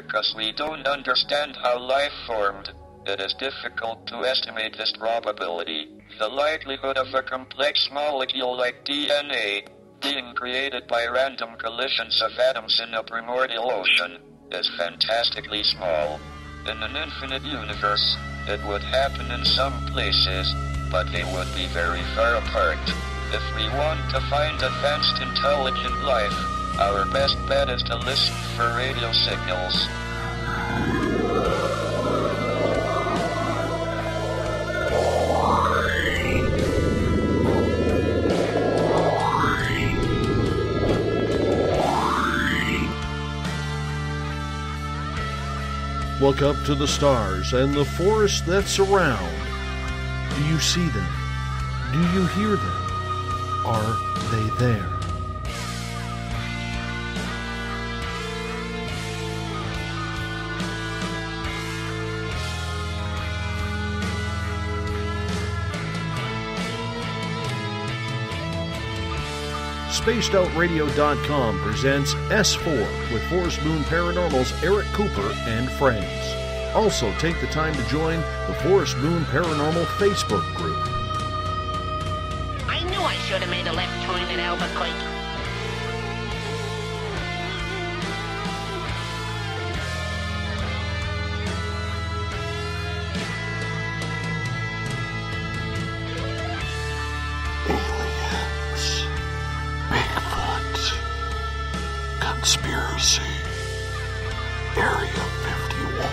because we don't understand how life formed. It is difficult to estimate this probability. The likelihood of a complex molecule like DNA being created by random collisions of atoms in a primordial ocean is fantastically small. In an infinite universe, it would happen in some places, but they would be very far apart. If we want to find advanced intelligent life, our best bet is to listen for radio signals. Look up to the stars and the forest that surround. Do you see them? Do you hear them? Are they there? SpacedOutRadio.com presents S4 with Forest Moon Paranormal's Eric Cooper and friends. Also, take the time to join the Forest Moon Paranormal Facebook group. I knew I should have made a left turn at Albuquerque. Conspiracy, Area 51,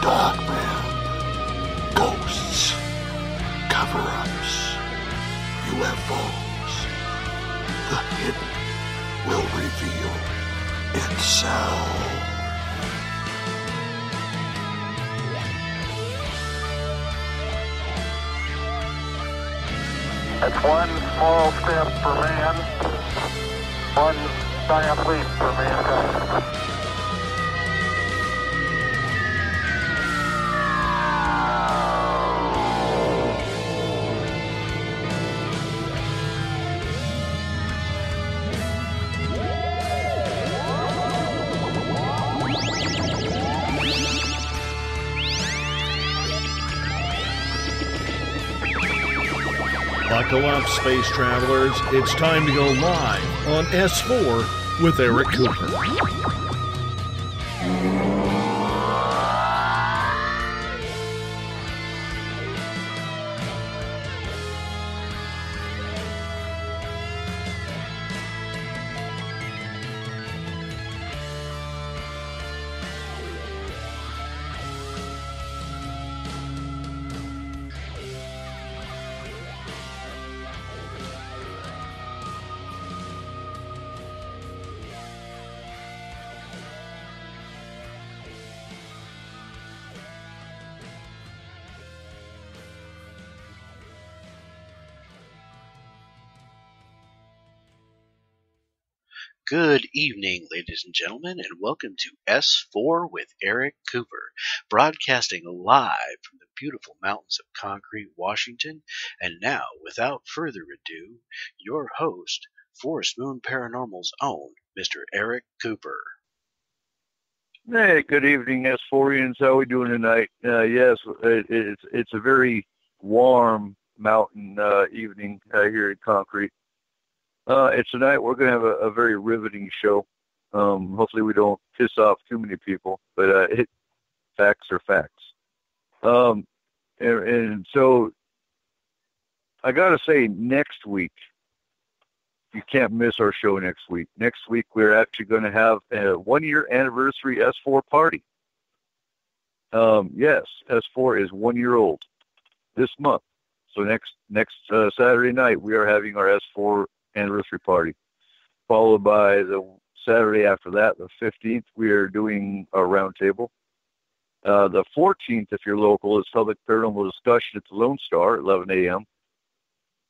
Dogman, Ghosts, Cover-Ups, UFOs. The hidden will reveal itself. It's one small step for man, one giant leap for mankind. Buckle up, space travelers. It's time to go live on S4 with Eric Cooper. Good evening, ladies and gentlemen, and welcome to S4 with Eric Cooper, broadcasting live from the beautiful mountains of Concrete, Washington. And now, without further ado, your host, Forest Moon Paranormal's own, Mr. Eric Cooper. Hey, good evening, S4ians. How are we doing tonight? Yes, it's a very warm mountain evening here in Concrete. It's tonight we're going to have a very riveting show. Hopefully we don't piss off too many people, but facts are facts. And so I got to say, next week, you can't miss our show next week. Next week we're actually going to have a 1-year anniversary S4 party. Yes, S4 is 1 year old this month. So next Saturday night we are having our S4 anniversary party, followed by the Saturday after that, the 15th, we are doing a round table. The 14th, if you're local, is public paranormal discussion at the Lone Star at 11 a.m.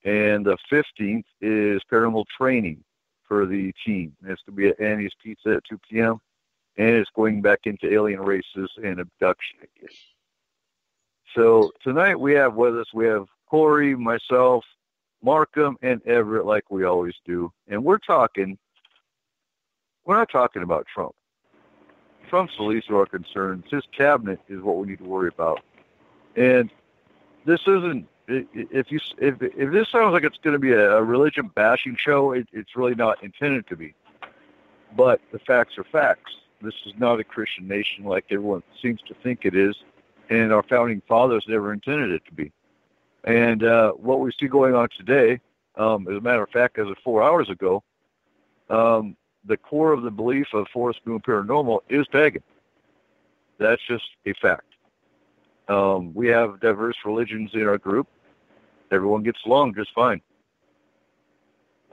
And the 15th is paranormal training for the team. It's going to be at Annie's Pizza at 2 p.m. And it's going back into alien races and abduction again. So tonight we have with us, we have Corey, myself, Markham, and Everett, like we always do. And we're not talking about Trump. Trump's the least of our concerns. His cabinet is what we need to worry about. And this isn't. If this sounds like it's going to be a religion bashing show, it's really not intended to be. But the facts are facts. This is not a Christian nation like everyone seems to think it is, and our founding fathers never intended it to be. And what we see going on today, as a matter of fact, as of 4 hours ago, the core of the belief of Forest Moon Paranormal is pagan. That's just a fact. We have diverse religions in our group. Everyone gets along just fine,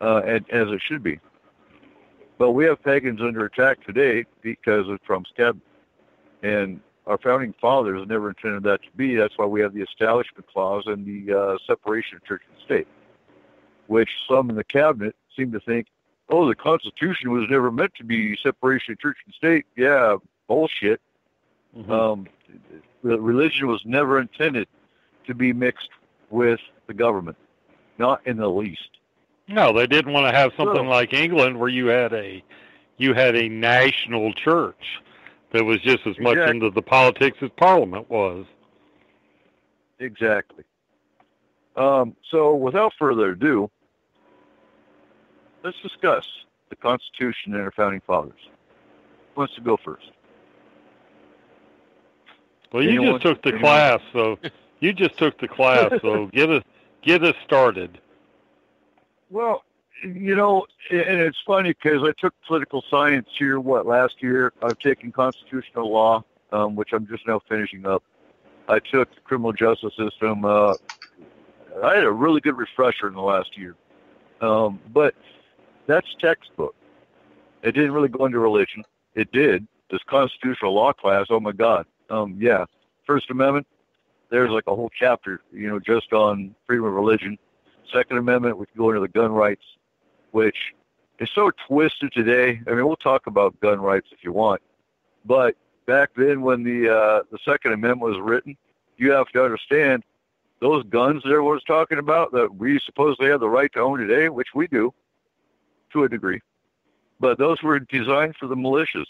and as it should be. But we have pagans under attack today because of Trump's cabinet. And our founding fathers never intended that to be. That's why we have the Establishment Clause and the separation of church and state, which some in the cabinet seem to think, oh, the Constitution was never meant to be separation of church and state. Yeah, bullshit. Mm-hmm. The religion was never intended to be mixed with the government, not in the least. No, they didn't want to have something like England where you had a national church that was just as much into the politics as Parliament was. Exactly. So without further ado, let's discuss the Constitution and our founding fathers. Who wants to go first? Well, you just took the class, so get us started. Well, you know, and it's funny because I took political science here, last year. I've taken constitutional law, which I'm just now finishing up. I took the criminal justice system. I had a really good refresher in the last year. But that's textbook. It didn't really go into religion. It did. This constitutional law class, oh my God. Yeah. First Amendment, there's like a whole chapter, just on freedom of religion. Second Amendment, we can go into the gun rights, which is so twisted today. I mean, we'll talk about gun rights if you want. But back then when the Second Amendment was written, you have to understand those guns that everyone's talking about that we supposedly have the right to own today, which we do to a degree. But those were designed for the militias.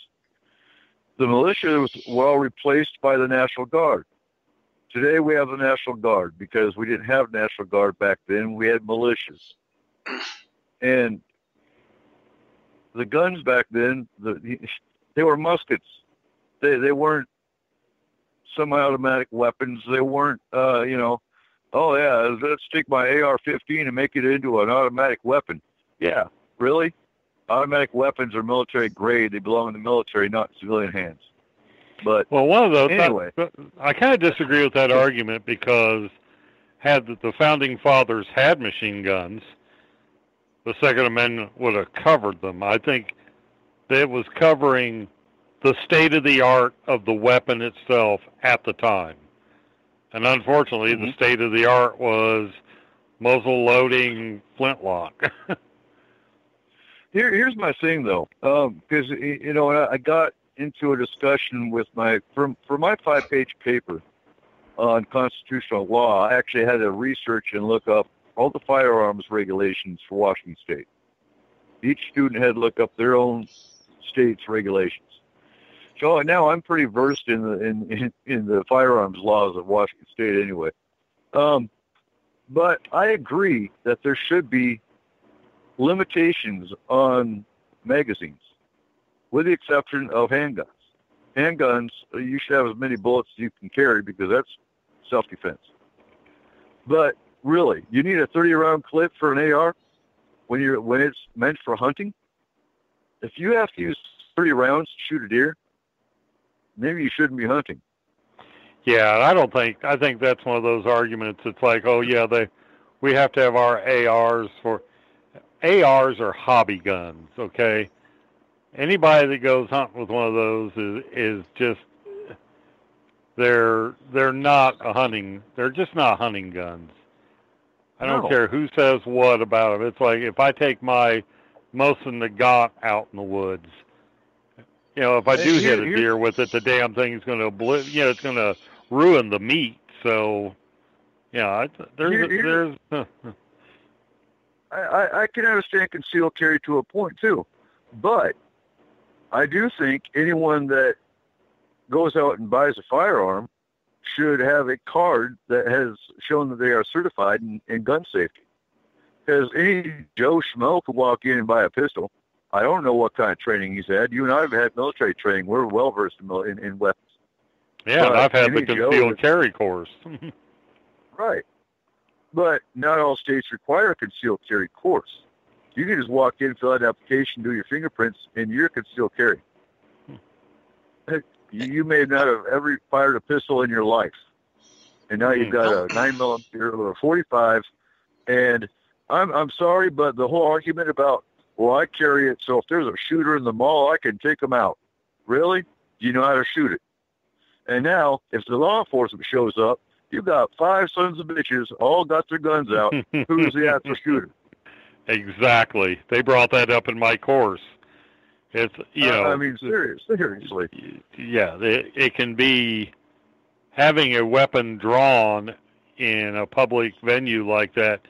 The militias were all replaced by the National Guard. Today we have the National Guard because we didn't have National Guard back then. We had militias. And the guns back then, they were muskets. They weren't semi-automatic weapons. They weren't, oh yeah, let's take my AR-15 and make it into an automatic weapon. Yeah, really? Automatic weapons are military grade. They belong in the military, not in civilian hands. But well, one of those. Anyway, I kind of disagree with that argument because had the founding fathers had machine guns, the Second Amendment would have covered them. I think it was covering the state of the art of the weapon itself at the time, and unfortunately, the state of the art was muzzle loading flintlock. Here's my thing though, because I got into a discussion with for my 5-page paper on constitutional law. I actually had to research and look up all the firearms regulations for Washington State. Each student had to look up their own state's regulations. So now I'm pretty versed in the firearms laws of Washington State anyway. But I agree that there should be limitations on magazines, with the exception of handguns. Handguns, you should have as many bullets as you can carry because that's self-defense. But really, you need a 30-round clip for an AR when it's meant for hunting? If you have to use 30 rounds to shoot a deer, maybe you shouldn't be hunting. Yeah, I think that's one of those arguments. It's like, oh yeah, we have to have our ARs are hobby guns, okay? Anybody that goes hunting with one of those is just they're not they're just not hunting guns. I don't care who says what about them. It's like if I take my Mosin Nagant out in the woods, if I do hit a deer with it, the damn thing is going to it's going to ruin the meat. So, there's I can understand concealed carry to a point too, but I do think anyone that goes out and buys a firearm should have a card that has shown that they are certified in gun safety. Because any Joe Schmo could walk in and buy a pistol. I don't know what kind of training he's had. You and I have had military training. We're well versed in weapons. Yeah, and I've had the concealed carry course. Right. But not all states require a concealed carry course. You can just walk in, fill out an application, do your fingerprints, and you're concealed carry. You may not have ever fired a pistol in your life. And now you've got a 9mm or a 45. And I'm sorry, but the whole argument about, well, I carry it, so if there's a shooter in the mall, I can take them out. Really? Do you know how to shoot it? And now, if the law enforcement shows up, you've got 5 sons of bitches all got their guns out. Who's the actual shooter? Exactly. They brought that up in my course. It's, you know. I mean, seriously. Yeah, it can be having a weapon drawn in a public venue like that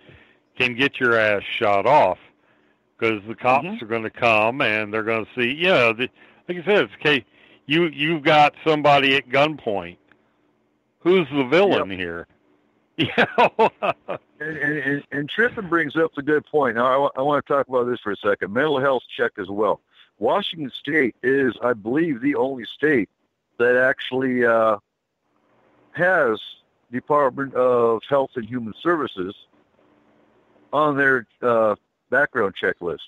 can get your ass shot off because the cops are going to come and they're going to see, like I said, it's okay. You've got somebody at gunpoint. Who's the villain here? And Trippin brings up a good point. Now, I want to talk about this for a second. Mental health check as well. Washington State is, I believe, the only state that actually has Department of Health and Human Services on their background checklist.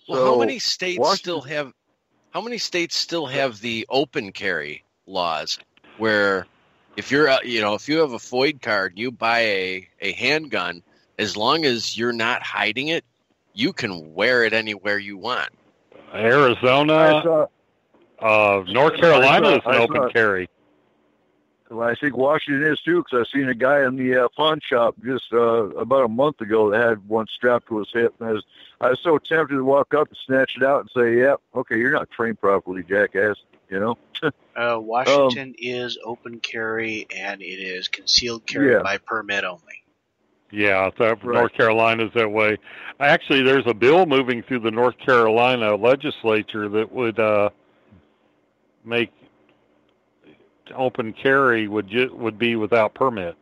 Well, how many states still have the open carry laws where if you're if you have a FOID card, you buy a handgun, as long as you're not hiding it, you can wear it anywhere you want. Arizona, North Carolina is an open carry. Well, I think Washington is too, because I've seen a guy in the pawn shop just about a month ago that had one strapped to his hip. And I was so tempted to walk up and snatch it out and say, "Yeah, okay, you're not trained properly, jackass." Washington is open carry, and it is concealed carry by permit only. Yeah, North Carolina's that way. Actually, there's a bill moving through the North Carolina legislature that would make open carry would be without permit,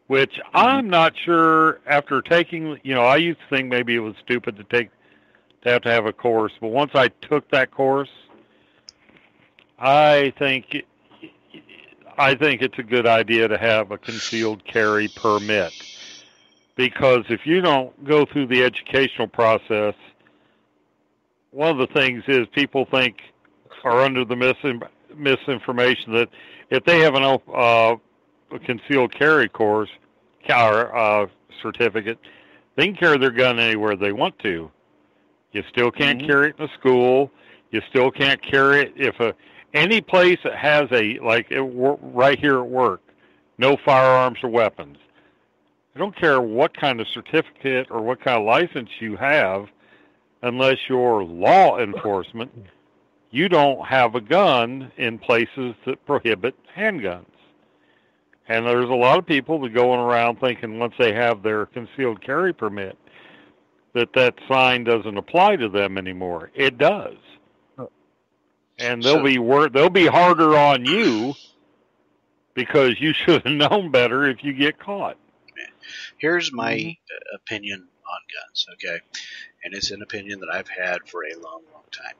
which I'm not sure. After taking, I used to think maybe it was stupid to have to have a course, but once I took that course, I think it's a good idea to have a concealed carry permit, because if you don't go through the educational process, one of the things is people are under the misinformation that if they have a concealed carry course or certificate, they can carry their gun anywhere they want to. You still can't carry it in a school. You still can't carry it any place that has right here at work, no firearms or weapons. I don't care what kind of certificate or what kind of license you have, unless you're law enforcement, you don't have a gun in places that prohibit handguns. And there's a lot of people that going around thinking once they have their concealed carry permit that sign doesn't apply to them anymore. It does. And they'll be harder on you because you should have known better if you get caught. Here's my opinion on guns, okay? And it's an opinion that I've had for a long, long time.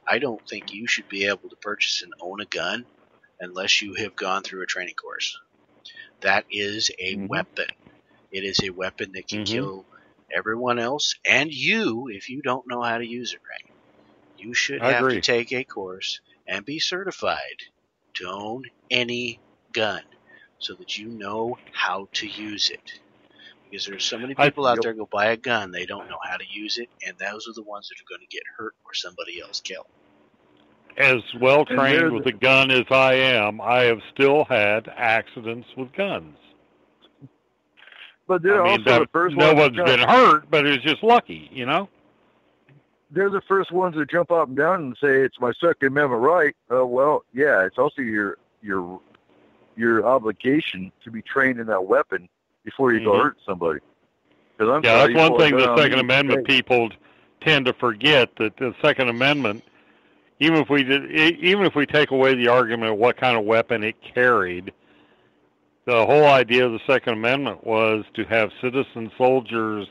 I don't think you should be able to purchase and own a gun unless you have gone through a training course. That is a weapon. It is a weapon that can kill everyone else and you if you don't know how to use it right. You should have to take a course and be certified to own any gun so that you know how to use it. Because there's so many people out there go buy a gun, they don't know how to use it, and those are the ones that are going to get hurt or somebody else killed. As well trained with a gun as I am, I have still had accidents with guns. But they're also the first no one's been hurt, but it's just lucky, They're the first ones that jump up and down and say it's my Second Amendment right. Well, yeah, it's also your obligation to be trained in that weapon before you go hurt somebody. That's one thing the Second Amendment people tend to forget, that the Second Amendment even if we take away the argument of what kind of weapon it carried, the whole idea of the Second Amendment was to have citizen soldiers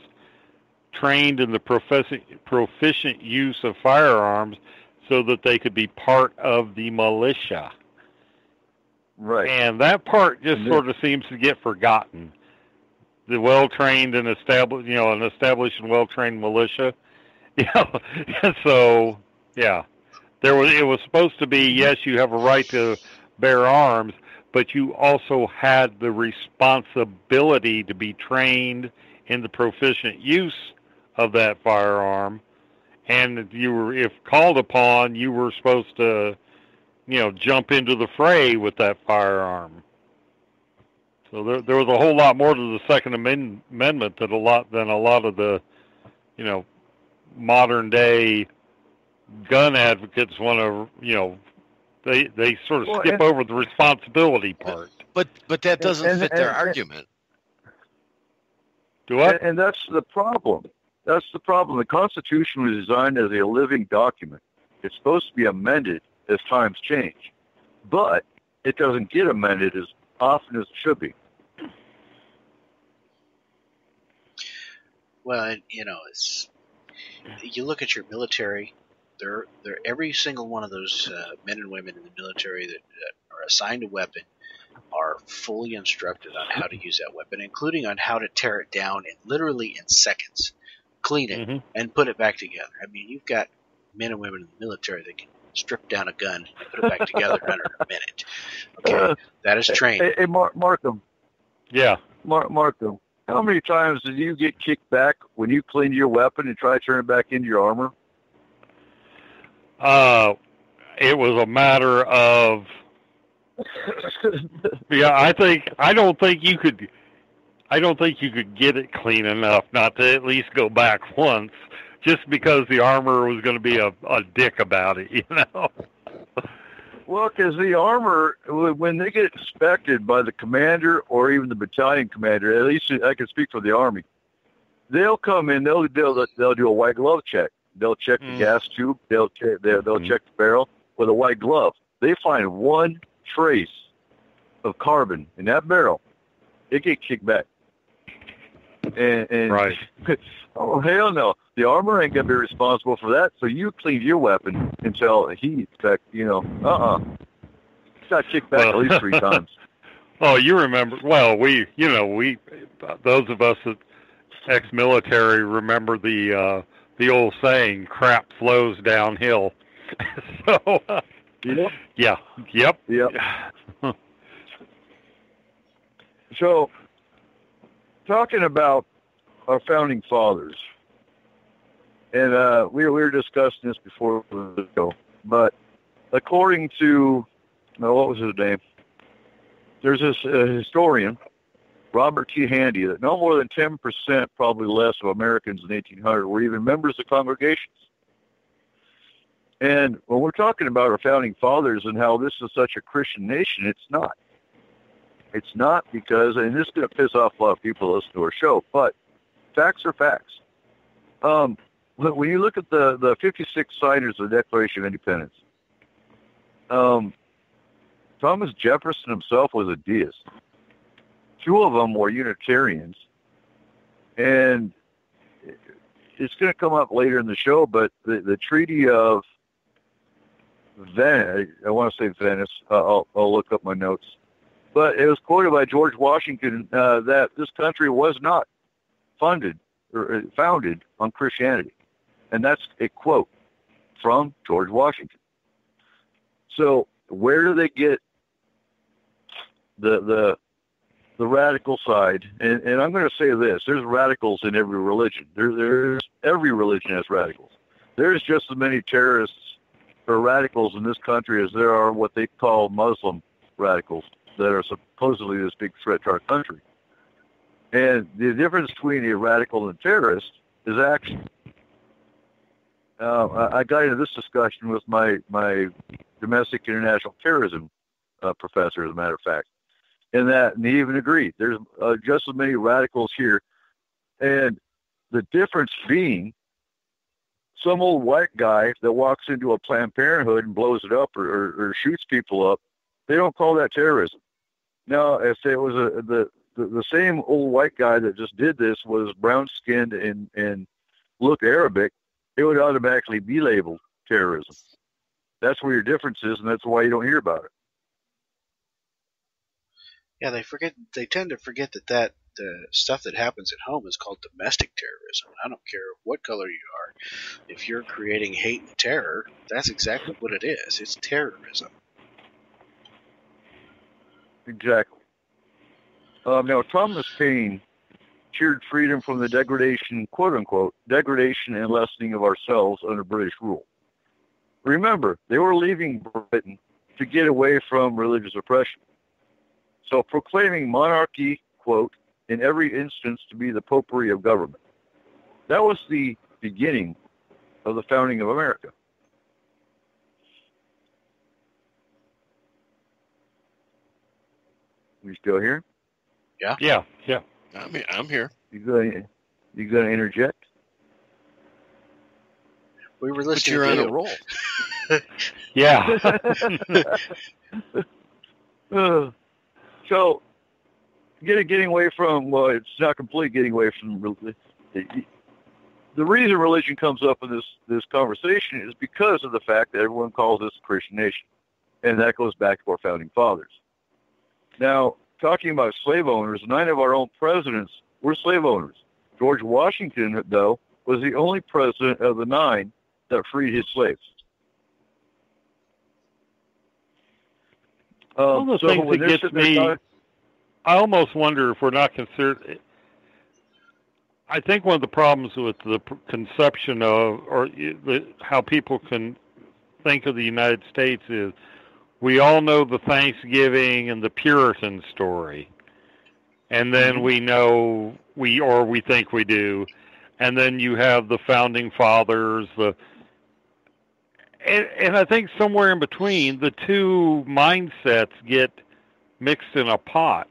trained in the proficient use of firearms so that they could be part of the militia. Right. And that part just sort of seems to get forgotten. The well-trained and established, an established and well-trained militia. So, yeah. It was supposed to be, yes, you have a right to bear arms, but you also had the responsibility to be trained in the proficient use of that firearm, and if called upon, you were supposed to, jump into the fray with that firearm. So there was a whole lot more to the Second Amendment than a lot of the, modern day gun advocates want to, they sort of skip over the responsibility part. But that doesn't fit their argument. Do what? And that's the problem. That's the problem. The Constitution was designed as a living document. It's supposed to be amended as times change, but it doesn't get amended as often as it should be. Well, it's you look at your military. They're every single one of those men and women in the military that are assigned a weapon are fully instructed on how to use that weapon, including on how to tear it down literally in seconds, clean it, and put it back together. I mean, you've got men and women in the military that can strip down a gun and put it back together under a minute. Okay, that is training. Hey, Markham. Yeah. Markham, how many times did you get kicked back when you cleaned your weapon and tried to turn it back into your armor? It was a matter of, I don't think you could get it clean enough not to at least go back once, just because the armor was going to be a dick about it, Well, because the armor, when they get inspected by the commander or even the battalion commander, at least I can speak for the Army, they'll come in, they'll do a white glove check. They'll check the gas tube. They'll check the barrel with a white glove. They find one trace of carbon in that barrel, it gets kicked back. And right. Oh, hell no. The armor ain't going to be responsible for that, so you clean your weapon until he expects, It's got kicked back at least 3 times. Oh, you remember, well, we those of us that ex-military remember the old saying, crap flows downhill. So, yeah. Yep. So, talking about our founding fathers, and we were discussing this before the show, but according to, what was his name? There's this historian, Robert T. Handy, that no more than 10%, probably less, of Americans in 1800 were even members of congregations. And when we're talking about our founding fathers and how this is such a Christian nation, it's not. It's not because, and this is going to piss off a lot of people who listen to our show, but facts are facts. When you look at the 56 signers of the Declaration of Independence, Thomas Jefferson himself was a deist. 2 of them were Unitarians, and it's going to come up later in the show, but the Treaty of Venice, I want to say Venice, I'll look up my notes, but it was quoted by George Washington that this country was not founded on Christianity. And that's a quote from George Washington. So where do they get the radical side? And I'm going to say this: there's radicals in every religion. There's every religion has radicals. There's just as many terrorists or radicals in this country as there are what they call Muslim radicals that are supposedly this big threat to our country. And the difference between a radical and a terrorist is action. I got into this discussion with my domestic international terrorism professor, as a matter of fact, and he even agreed. There's just as many radicals here, and the difference being some old white guy that walks into a Planned Parenthood and blows it up or shoots people up, they don't call that terrorism. Now, if it was the same old white guy that just did this was brown-skinned and looked Arabic, it would automatically be labeled terrorism. That's where your difference is, and that's why you don't hear about it. Yeah, they tend to forget that the stuff that happens at home is called domestic terrorism. I don't care what color you are. If you're creating hate and terror, that's exactly what it is. It's terrorism. Exactly. Now, Thomas Paine cheered freedom from the degradation, quote-unquote, degradation and lessening of ourselves under British rule. Remember, they were leaving Britain to get away from religious oppression. So proclaiming monarchy, quote, in every instance to be the popery of government. That was the beginning of the founding of America. You still here? Yeah. Yeah. I'm here. You gonna interject? We were But listening you're to on you. a roll. Yeah. So, getting away from, well, it's not completely getting away from the reason religion comes up in this conversation is because of the fact that everyone calls us a Christian nation, and that goes back to our founding fathers. Now, talking about slave owners, 9 of our own presidents were slave owners. George Washington, though, was the only president of the 9 that freed his slaves. One of the things that gets me, I almost wonder if we're not considered. I think one of the problems with the conception of, or how people can think of the United States is, we all know the Thanksgiving and the Puritan story, and then we know we think we do, and then you have the founding fathers, and I think somewhere in between, the two mindsets get mixed in a pot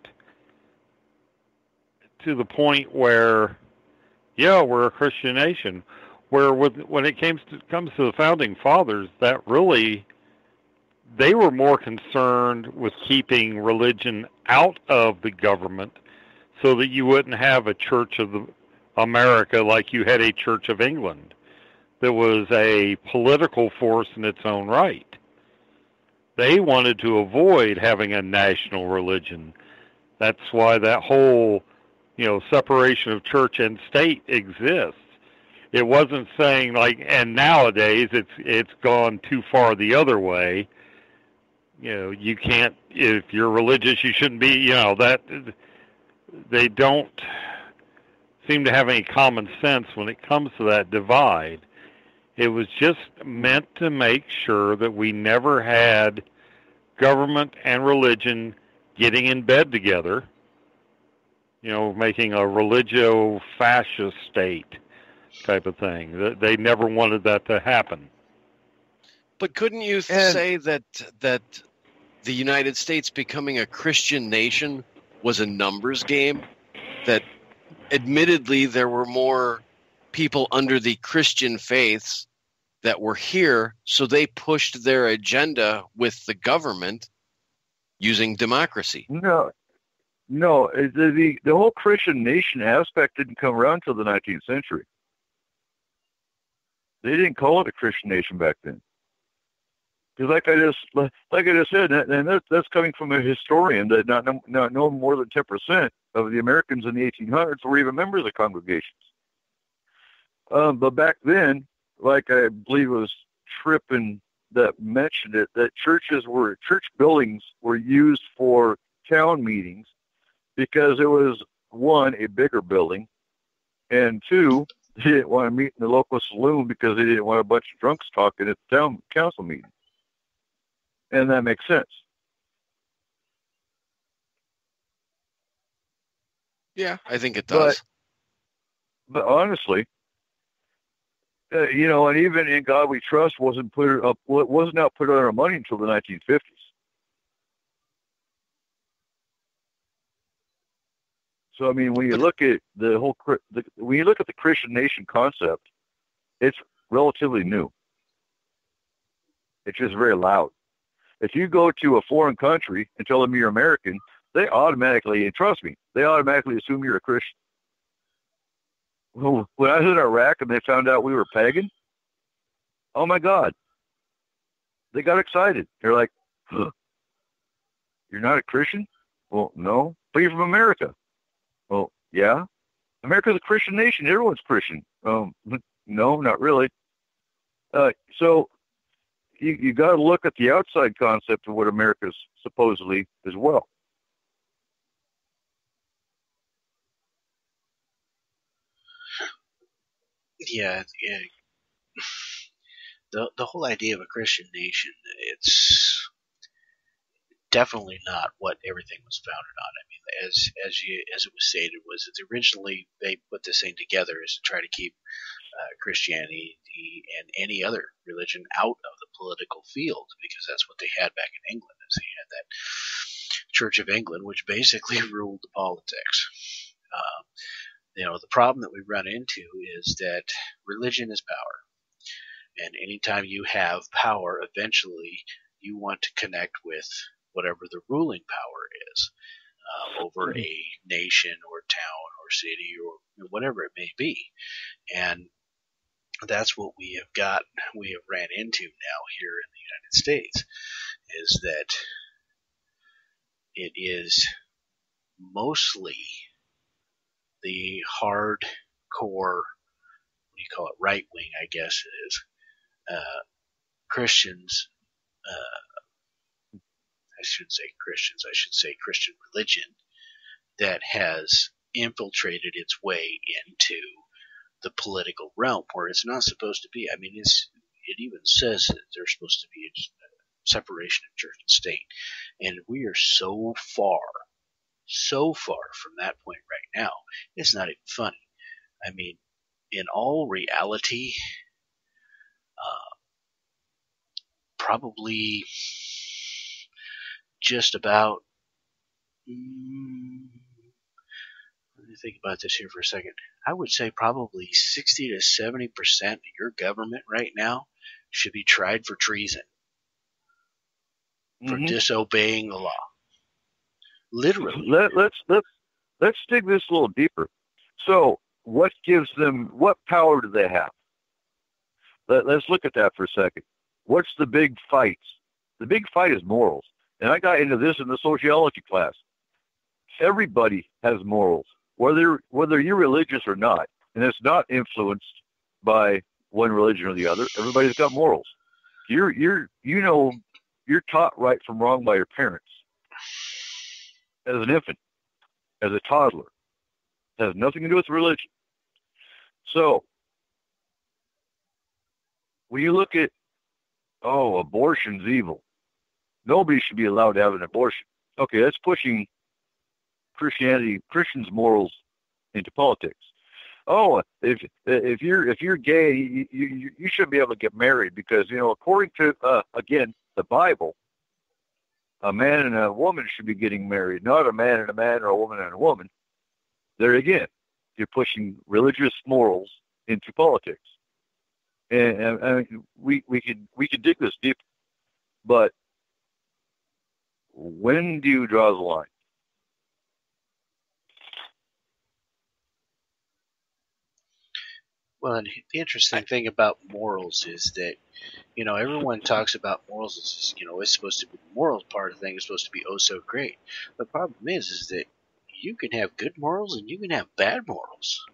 to the point where, yeah, we're a Christian nation. Where when it comes to the founding fathers, that really, they were more concerned with keeping religion out of the government so that you wouldn't have a Church of America like you had a Church of England. That was a political force in its own right. They wanted to avoid having a national religion. That's why that whole, separation of church and state exists. It wasn't saying and nowadays it's gone too far the other way. You can't, if you're religious, you shouldn't be, that they don't seem to have any common sense when it comes to that divide. It was just meant to make sure that we never had government and religion getting in bed together, making a religio-fascist state type of thing. They never wanted that to happen. But couldn't you say that the United States becoming a Christian nation was a numbers game? That admittedly there were more people under the Christian faiths that were here, so they pushed their agenda with the government using democracy. No. The whole Christian nation aspect didn't come around until the 19th century. They didn't call it a Christian nation back then. Because like I just said, and that's coming from a historian that not no more than 10% of the Americans in the 1800s were even members of congregations. But back then, like I believe it was Trippin that mentioned it, that church buildings were used for town meetings because it was, one, a bigger building, and two, they didn't want to meet in the local saloon because they didn't want a bunch of drunks talking at the town council meeting. And that makes sense. Yeah, I think it does. But honestly, and even In God We Trust wasn't put on our money until the 1950s. So I mean, when you look at the Christian nation concept, it's relatively new. It's just very loud. If you go to a foreign country and tell them you're American, they automatically, and trust me, they automatically assume you're a Christian. Well, when I was in Iraq and they found out we were pagan, oh my God, they got excited. They're like, huh, you're not a Christian? Well, no. But you're from America. Well, yeah. America's a Christian nation. Everyone's Christian. No, not really. So you got to look at the outside concept of what America's supposedly as well. Yeah. The whole idea of a Christian nation, it's definitely not what everything was founded on. I mean, as it was stated, was that originally they put this thing together is to try to keep Christianity and any other religion out of the political field, because that's what they had back in England. Is they had that Church of England, which basically ruled the politics. The problem that we run into is that religion is power. And anytime you have power, eventually you want to connect with whatever the ruling power is over a nation or town or city or whatever it may be. And that's what we have ran into now here in the United States, is that it is mostly the hardcore, right wing, I guess it is, Christians, I shouldn't say Christians, I should say Christian religion, that has infiltrated its way into the political realm where it's not supposed to be. I mean, it even says that there's supposed to be a separation of church and state. And we are so far from that point right now, it's not even funny. I mean, in all reality, probably just about, let me think about this here for a second. I would say probably 60 to 70% of your government right now should be tried for treason, for disobeying the law. Literally. Let's dig this a little deeper. So, what power do they have? Let's look at that for a second. What's the big fight? The big fight is morals. And I got into this in the sociology class. Everybody has morals, whether you're religious or not, and it's not influenced by one religion or the other. Everybody's got morals. You're taught right from wrong by your parents as an infant, as a toddler. It has nothing to do with religion. So when you look at, abortion's evil, nobody should be allowed to have an abortion. Okay, that's pushing Christians' morals into politics. Oh, if you're gay, you shouldn't be able to get married because, according to again the Bible, a man and a woman should be getting married, not a man and a man or a woman and a woman. There again, you're pushing religious morals into politics. And we could dig this deep, but when do you draw the line? Well, and the interesting thing about morals is that, everyone talks about morals as, it's supposed to be the morals part of the thing is supposed to be oh so great. The problem is that you can have good morals and you can have bad morals.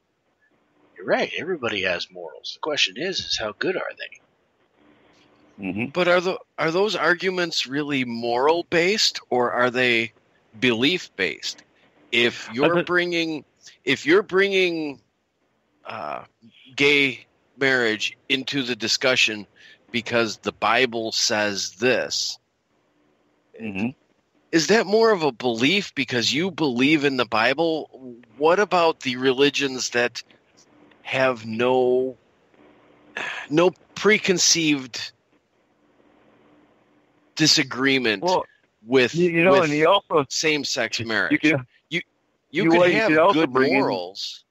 You're right. Everybody has morals. The question is how good are they? Mm-hmm. But are those arguments really moral based or are they belief based? If you're bringing gay marriage into the discussion because the Bible says this, is that more of a belief because you believe in the Bible? What about the religions that have no preconceived disagreement with same-sex marriage? You could have good morals.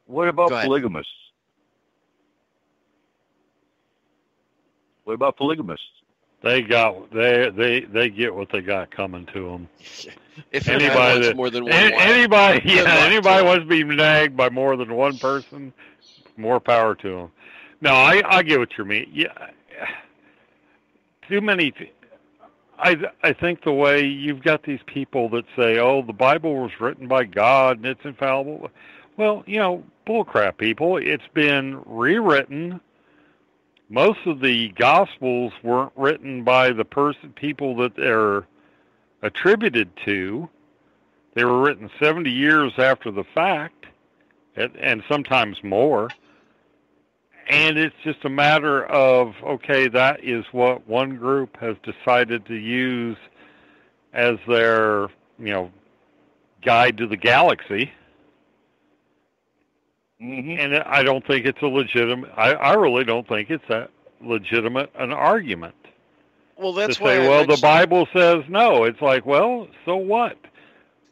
What about polygamists? What about polygamists? They get what they got coming to them. If Anybody wants that more than one anybody wife, good luck anybody to wants to be nagged by more than one person, more power to them. No, I get what you mean. Yeah, too many. I think the way you've got these people that say, "Oh, the Bible was written by God and it's infallible." Well, bullcrap, people. It's been rewritten. Most of the Gospels weren't written by the people that they're attributed to. They were written 70 years after the fact, and sometimes more. And it's just a matter of, okay, that is what one group has decided to use as their, guide to the galaxy. Mm-hmm. And I don't think it's a legitimate, I really don't think it's that legitimate an argument. Well, that's to why say, well, the Bible says no. It's like, well, so what?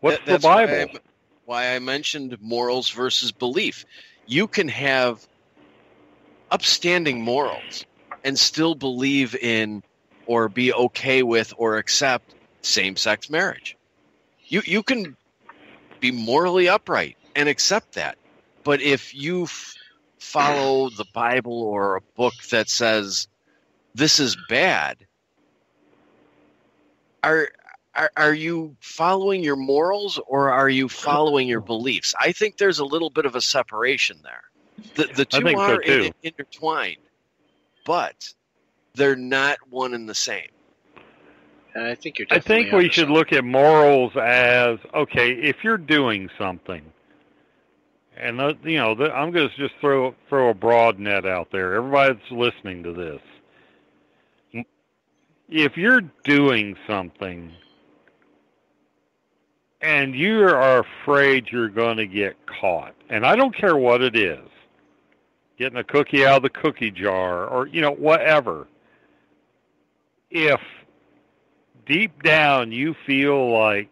What's the Bible? Why I mentioned morals versus belief. You can have upstanding morals and still believe in or be okay with or accept same-sex marriage. You can be morally upright and accept that. But if you follow the Bible or a book that says this is bad, are you following your morals or are you following your beliefs? I think there's a little bit of a separation there. The two are intertwined, but they're not one and the same. And I think I think we should look at morals as, okay, if you're doing something, and I'm going to just throw a broad net out there. Everybody that's listening to this, if you're doing something and you are afraid you're going to get caught, and I don't care what it is, getting a cookie out of the cookie jar or, whatever, if deep down you feel like,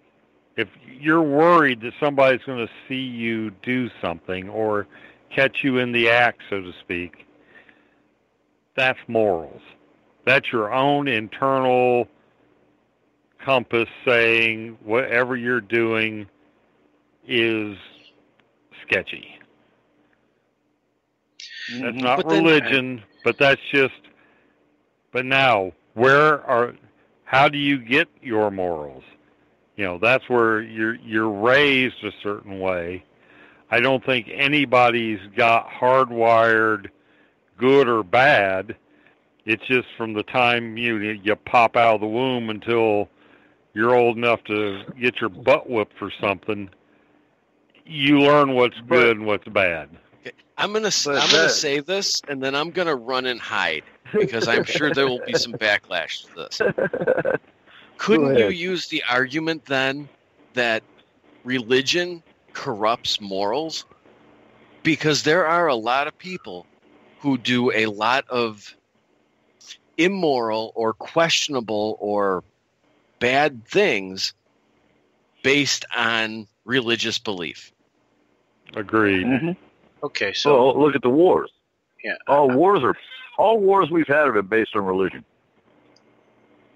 if you're worried that somebody's going to see you do something or catch you in the act, so to speak, that's morals. That's your own internal compass saying whatever you're doing is sketchy. That's not religion, but that's just, but now, how do you get your morals? That's where you're raised a certain way. I don't think anybody's got hardwired good or bad. It's just from the time you pop out of the womb until you're old enough to get your butt whipped for something, you learn what's good and what's bad. Okay. I'm gonna say this, and then I'm gonna run and hide because I'm sure there will be some backlash to this. Couldn't you use the argument then that religion corrupts morals? Because there are a lot of people who do a lot of immoral or questionable or bad things based on religious belief. Agreed. Mm-hmm. Okay, so look at the wars. Yeah, all wars we've had have been based on religion.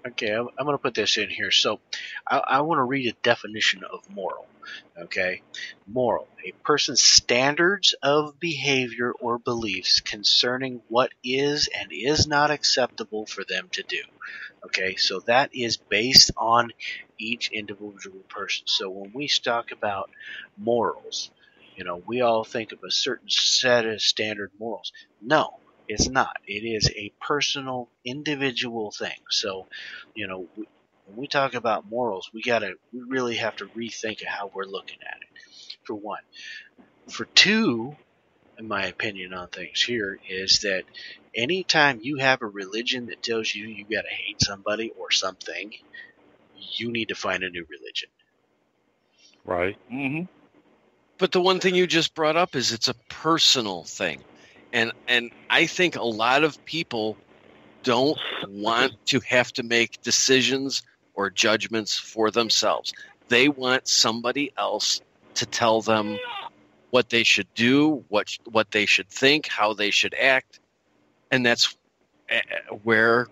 Okay, I'm going to put this in here. So I want to read a definition of moral. Okay? Moral, a person's standards of behavior or beliefs concerning what is and is not acceptable for them to do. Okay, so that is based on each individual person. So when we talk about morals, we all think of a certain set of standard morals. No. It's not. It is a personal, individual thing. So, when we talk about morals, we really have to rethink of how we're looking at it. For one. For two, in my opinion on things here, is that anytime you have a religion that tells you got to hate somebody or something, you need to find a new religion. Right. Mm-hmm. But the one thing you just brought up is it's a personal thing. And I think a lot of people don't want to have to make decisions or judgments for themselves. They want somebody else to tell them what they should do, what they should think, how they should act. And where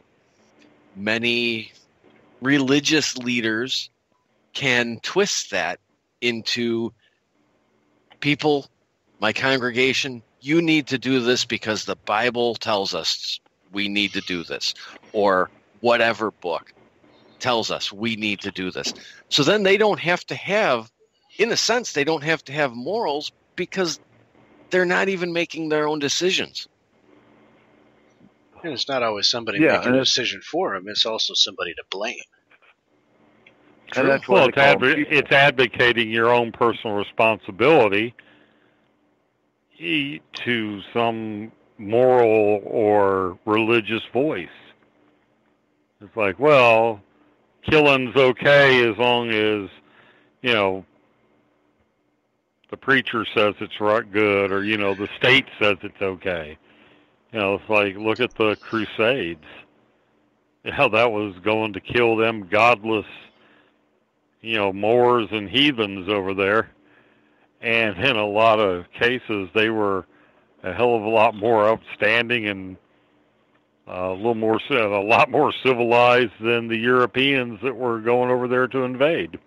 many religious leaders can twist that into people, my congregation, you need to do this because the Bible tells us we need to do this, or whatever book tells us we need to do this. So then they don't have to have, in a sense, they don't have to have morals because they're not even making their own decisions. And it's not always somebody making a decision for them. It's also somebody to blame. And that's well, why it's advocating your own personal responsibility to some moral or religious voice. It's like, well, killing's okay as long as, you know, the preacher says it's right good, or, you know, the state says it's okay. You know, it's like, look at the Crusades. How that was going to kill them godless, you know, Moors and heathens over there. And in a lot of cases, they were a hell of a lot more upstanding and a lot more civilized than the Europeans that were going over there to invade.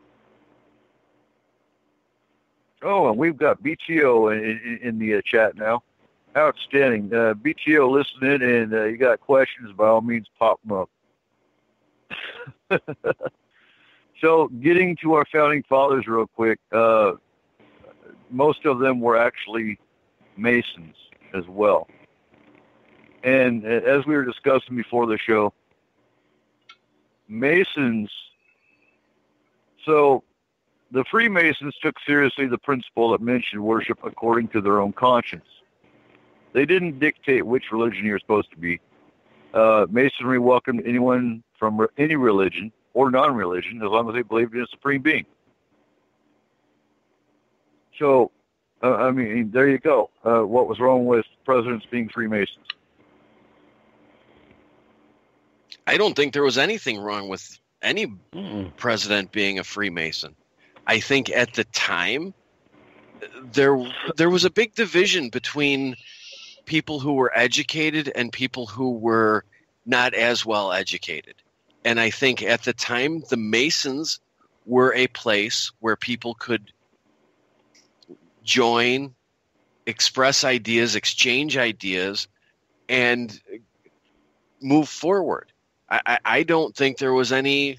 Oh, and we've got BTO in the chat now. Outstanding. BTO listening, and you got questions, by all means, pop them up. So getting to our founding fathers real quick, most of them were actually Masons as well. And as we were discussing before the show, Masons, so the Freemasons took seriously the principle that men should worship according to their own conscience. They didn't dictate which religion you're supposed to be. Masonry welcomed anyone from any religion or non-religion as long as they believed in a supreme being. So, I mean, there you go. What was wrong with presidents being Freemasons? I don't think there was anything wrong with any president being a Freemason. I think at the time, there was a big division between people who were educated and people who were not as well educated. And I think at the time, the Masons were a place where people could join, express ideas, exchange ideas, and move forward. I don't think there was any.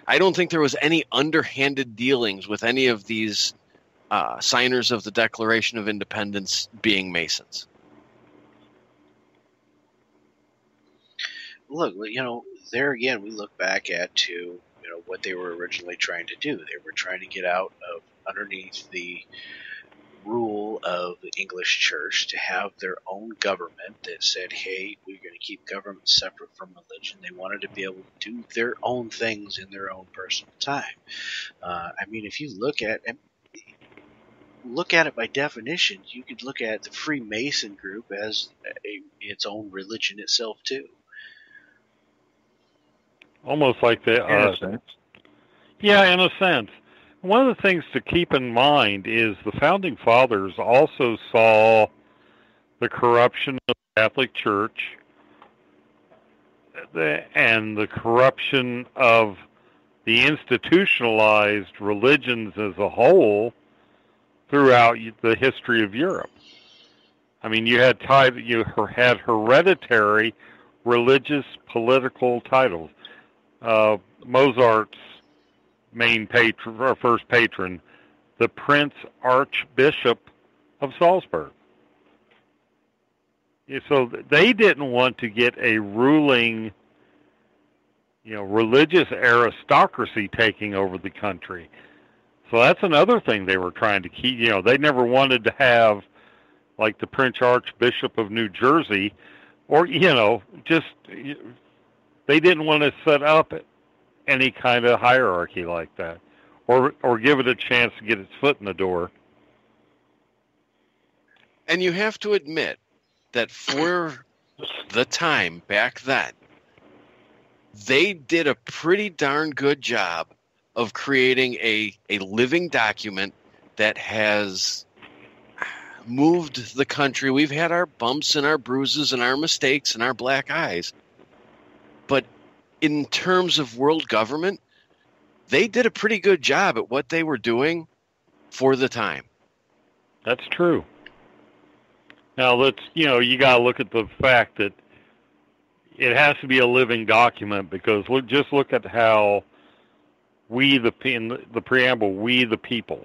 I don't think there was any underhanded dealings with any of these signers of the Declaration of Independence being Masons. Look, you know, there again, we look back at what they were originally trying to do. They were trying to get out of underneath the rule of the English church to have their own government that said, hey, we're going to keep government separate from religion. They wanted to be able to do their own things in their own personal time. I mean, if you look at it by definition, you could look at the Freemason group as its own religion itself too. Almost like they are. Yeah, in a sense. One of the things to keep in mind is the Founding Fathers also saw the corruption of the Catholic Church and the corruption of the institutionalized religions as a whole throughout the history of Europe. I mean, you had hereditary religious political titles. Mozart's main patron, or first patron, the Prince Archbishop of Salzburg. So they didn't want to get a ruling, religious aristocracy taking over the country. So that's another thing they were trying to keep. They never wanted to have, like, the Prince Archbishop of New Jersey, or, they didn't want to set up any kind of hierarchy like that, or give it a chance to get its foot in the door. And you have to admit that for the time back then, they did a pretty darn good job of creating a living document that has moved the country. We've had our bumps and our bruises and our mistakes and our black eyes. But in terms of world government, they did a pretty good job at what they were doing for the time. That's true. Now, you got to look at the fact that it has to be a living document, because just look at how in the preamble, we the people.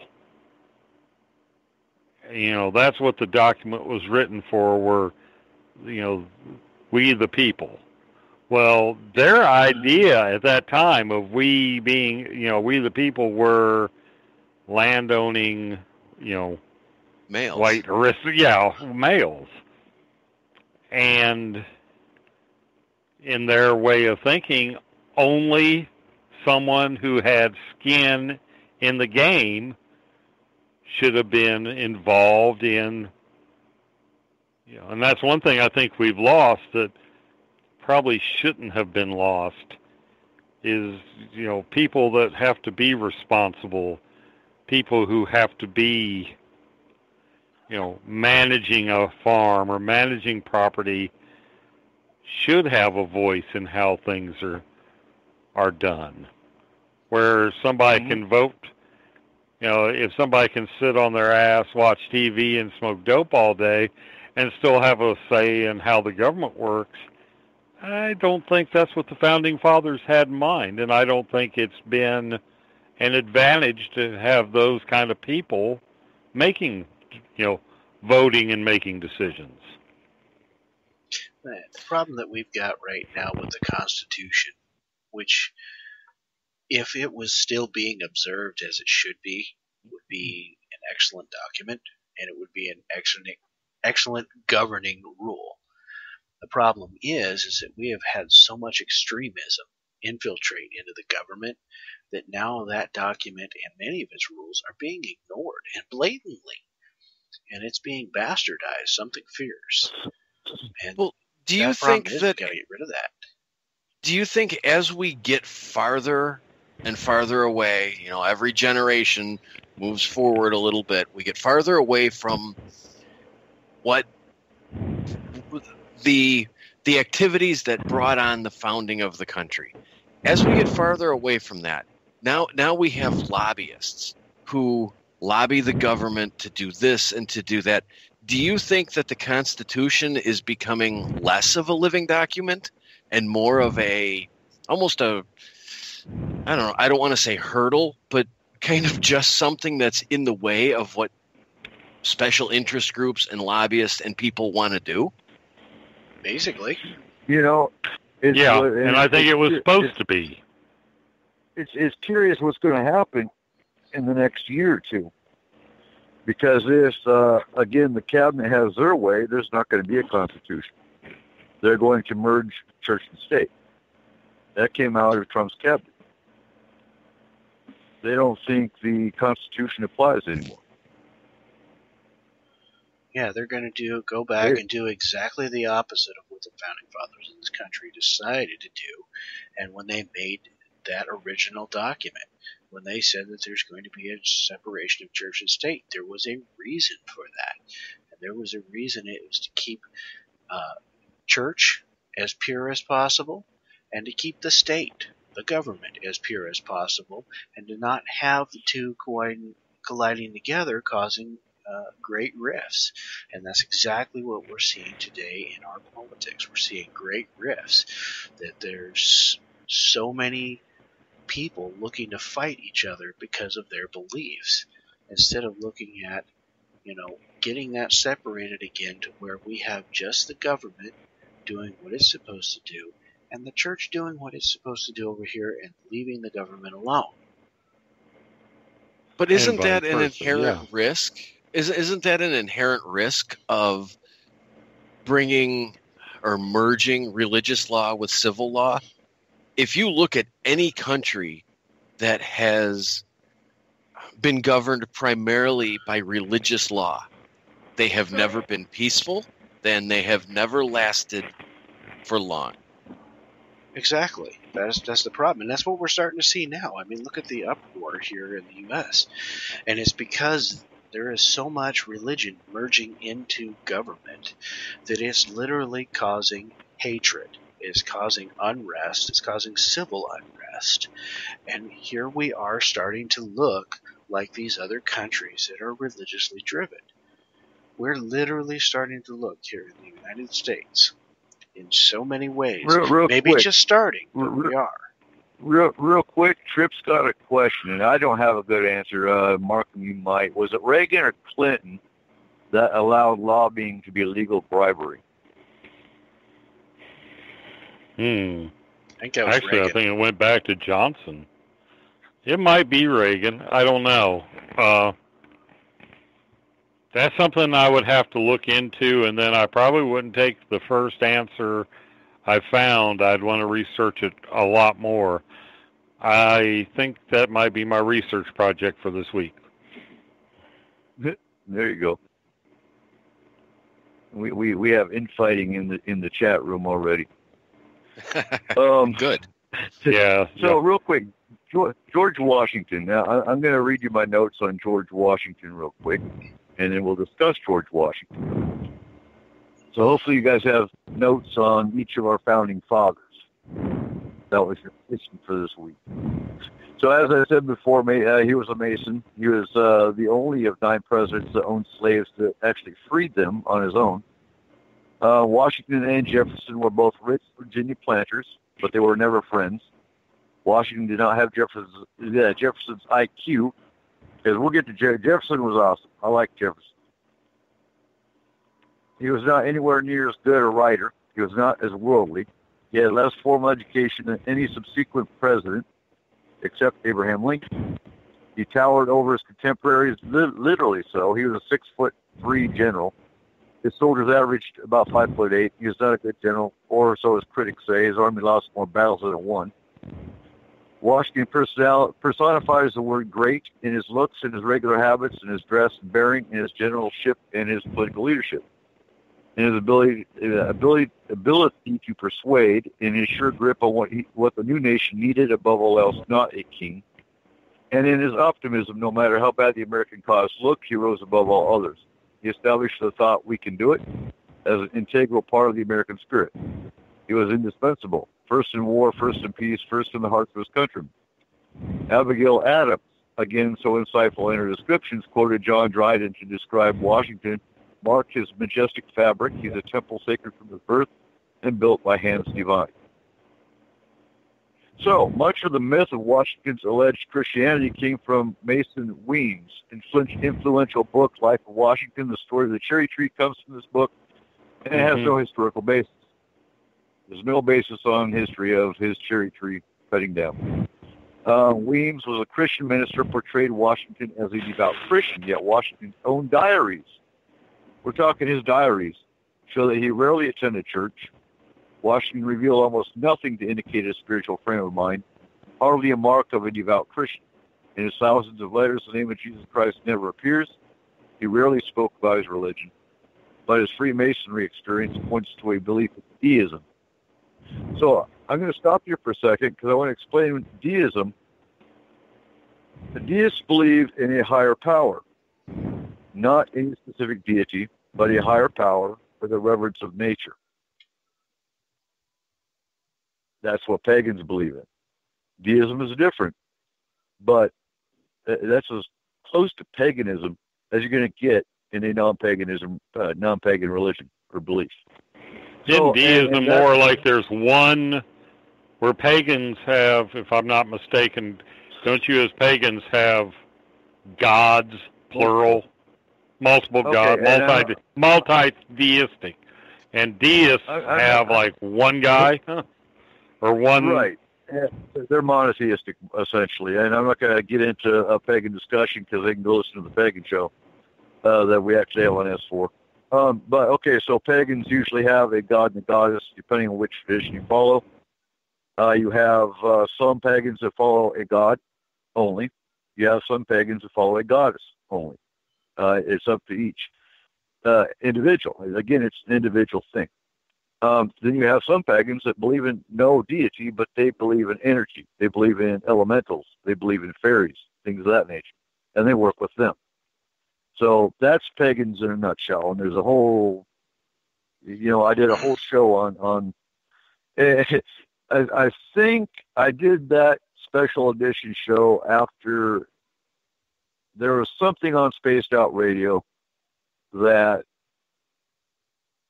That's what the document was written for, were, we the people. Well, their idea at that time of we being, we the people, were landowning, males. White males. And in their way of thinking, only someone who had skin in the game should have been involved in, and that's one thing I think we've lost that probably shouldn't have been lost, is, people that have to be responsible, people who have to be, managing a farm or managing property, should have a voice in how things are done. Where somebody can vote, if somebody can sit on their ass, watch TV, and smoke dope all day, and still have a say in how the government works, I don't think that's what the Founding Fathers had in mind, and I don't think it's been an advantage to have those kind of people making, voting and making decisions. The problem that we've got right now with the Constitution, which, if it was still being observed as it should be, would be an excellent document, and it would be an excellent governing rule. The problem is that we have had so much extremism infiltrate into the government that now that document and many of its rules are being ignored, and blatantly. And it's being bastardized, something fierce. And do you think that that, we gotta get rid of that? do you think as we get farther and farther away, every generation moves forward a little bit, we get farther away from what the activities that brought on the founding of the country? As we get farther away from that, now we have lobbyists who lobby the government to do this and to do that. Do you think that the Constitution is becoming less of a living document and more of almost a, I don't want to say hurdle, but kind of just something that's in the way of what special interest groups and lobbyists and people want to do? Basically. And I think it was supposed to be. It's curious what's going to happen in the next year or two. Because if, again, the cabinet has their way, there's not going to be a constitution. They're going to merge church and state. That came out of Trump's cabinet. They don't think the Constitution applies anymore. Yeah, they're going to go back and do exactly the opposite of what the Founding Fathers of this country decided to do. And when they made that original document, when they said that there's going to be a separation of church and state, there was a reason for that. And there was a reason. It was to keep church as pure as possible, and to keep the state, the government, as pure as possible, and to not have the two colliding together, causing great rifts. And that's exactly what we're seeing today in our politics. We're seeing great rifts, that there's so many people looking to fight each other because of their beliefs, instead of looking at, getting that separated again to where we have just the government doing what it's supposed to do, and the church doing what it's supposed to do over here, and leaving the government alone. But isn't that an inherent risk? Isn't that an inherent risk of bringing or merging religious law with civil law? If you look at any country that has been governed primarily by religious law, they have never been peaceful, then they have never lasted for long. Exactly. That's the problem. And that's what we're starting to see now. I mean, look at the uproar here in the U.S. And it's because there is so much religion merging into government that it's literally causing hatred, it's causing unrest, it's causing civil unrest. And here we are starting to look like these other countries that are religiously driven. We're literally starting to look here in the United States in so many ways. Real Maybe quick. just starting, but we are. Real quick, Tripp's got a question, and I don't have a good answer. Mark, you might. Was it Reagan or Clinton that allowed lobbying to be legal bribery? I think that was Actually, Reagan. I think it went back to Johnson. It might be Reagan. I don't know. That's something I would have to look into, and then I probably wouldn't take the first answer I found. I'd want to research it a lot more. I think that might be my research project for this week. There you go. We have infighting in the chat room already. Good. Yeah. So real quick, George Washington. Now I'm going to read you my notes on George Washington real quick, and then we'll discuss George Washington. So hopefully you guys have notes on each of our founding fathers. That was your mission for this week. So as I said before, he was a Mason. He was the only of 9 presidents that owned slaves that actually freed them on his own. Washington and Jefferson were both rich Virginia planters, but they were never friends. Washington did not have Jefferson's IQ, because we'll get to Jefferson was awesome. I like Jefferson. He was not anywhere near as good a writer. He was not as worldly. He had less formal education than any subsequent president, except Abraham Lincoln. He towered over his contemporaries, literally so. He was a 6'3" general. His soldiers averaged about 5'8". He was not a good general, or so his critics say. His army lost more battles than it won. Washington personifies the word great in his looks, in his regular habits, in his dress and bearing, in his generalship, and his political leadership. In his ability to persuade, in his sure grip on what the new nation needed, above all else, not a king. And in his optimism, no matter how bad the American cause looked, he rose above all others. He established the thought, we can do it, as an integral part of the American spirit. He was indispensable, first in war, first in peace, first in the hearts of his countrymen. Abigail Adams, again so insightful in her descriptions, quoted John Dryden to describe Washington, marked his majestic fabric. He's a temple sacred from his birth and built by hands divine. So, much of the myth of Washington's alleged Christianity came from Mason Weems' influential book, Life of Washington. The story of the cherry tree comes from this book, and it has no historical basis. There's no basis on history of his cherry tree cutting down. Weems was a Christian minister, portrayed Washington as a devout Christian, yet Washington's own diaries, we're talking his diaries, show that he rarely attended church. Washington revealed almost nothing to indicate his spiritual frame of mind, hardly a mark of a devout Christian. In his thousands of letters, the name of Jesus Christ never appears. He rarely spoke about his religion, but his Freemasonry experience points to a belief in deism. So I'm going to stop here for a second because I want to explain deism. The deists believe in a higher power, not any specific deity, but a higher power for the reverence of nature. That's what pagans believe in. Deism is different, but that's as close to paganism as you're going to get in a non-pagan religion or belief. Isn't deism more like there's one where pagans have, if I'm not mistaken, don't you as pagans have gods, plural, multiple gods, multi-theistic, and deists have like one guy or one. Right. They're monotheistic, essentially. And I'm not going to get into a pagan discussion because they can go listen to the pagan show that we actually have on S4. But, okay, so pagans usually have a god and a goddess, depending on which tradition you follow. You have some pagans that follow a god only. You have some pagans that follow a goddess only. It's up to each individual. Again, it's an individual thing. Then you have some pagans that believe in no deity, but they believe in energy. They believe in elementals. They believe in fairies, things of that nature. And they work with them. So that's pagans in a nutshell. And there's a whole, I did a whole show on I think I did that special edition show after there was something on Spaced Out Radio that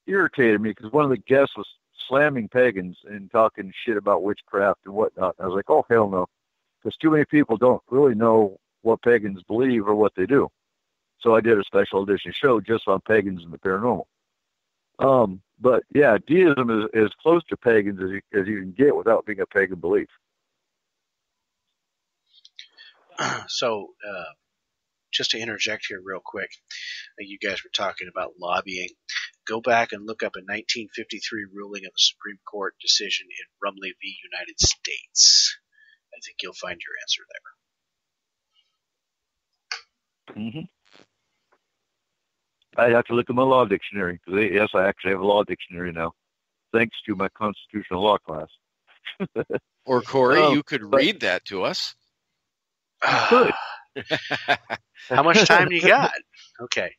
irritated me because one of the guests was slamming pagans and talking shit about witchcraft and whatnot. I was like, oh, hell no, because too many people don't really know what pagans believe or what they do. So I did a special edition show just on pagans and the paranormal. But yeah, deism is as close to pagans as you can get without being a pagan belief. So, just to interject here real quick, you guys were talking about lobbying. Go back and look up a 1953 ruling of the Supreme Court decision in Rumley v. United States. I think you'll find your answer there. Mm-hmm. I have to look at my law dictionary because yes, I actually have a law dictionary now, thanks to my constitutional law class. Or Corey, you could read that to us. Good. How much time do you got? Okay.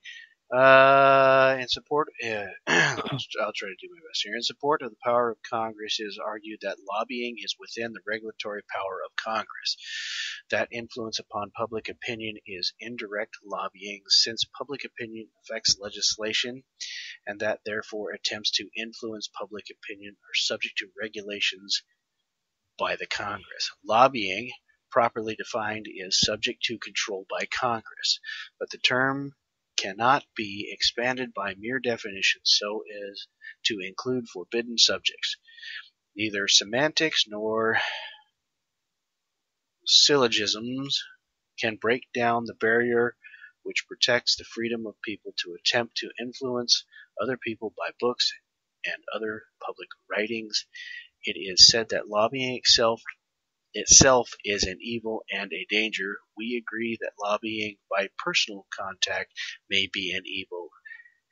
In support, I'll try to do my best here. In support of the power of Congress, it is argued that lobbying is within the regulatory power of Congress. That influence upon public opinion is indirect lobbying, since public opinion affects legislation, and that therefore attempts to influence public opinion are subject to regulations by the Congress. Lobbying, properly defined, is subject to control by Congress, but the term cannot be expanded by mere definition so as to include forbidden subjects. Neither semantics nor syllogisms can break down the barrier which protects the freedom of people to attempt to influence other people by books and other public writings. It is said that lobbying itself is an evil and a danger. We agree that lobbying by personal contact may be an evil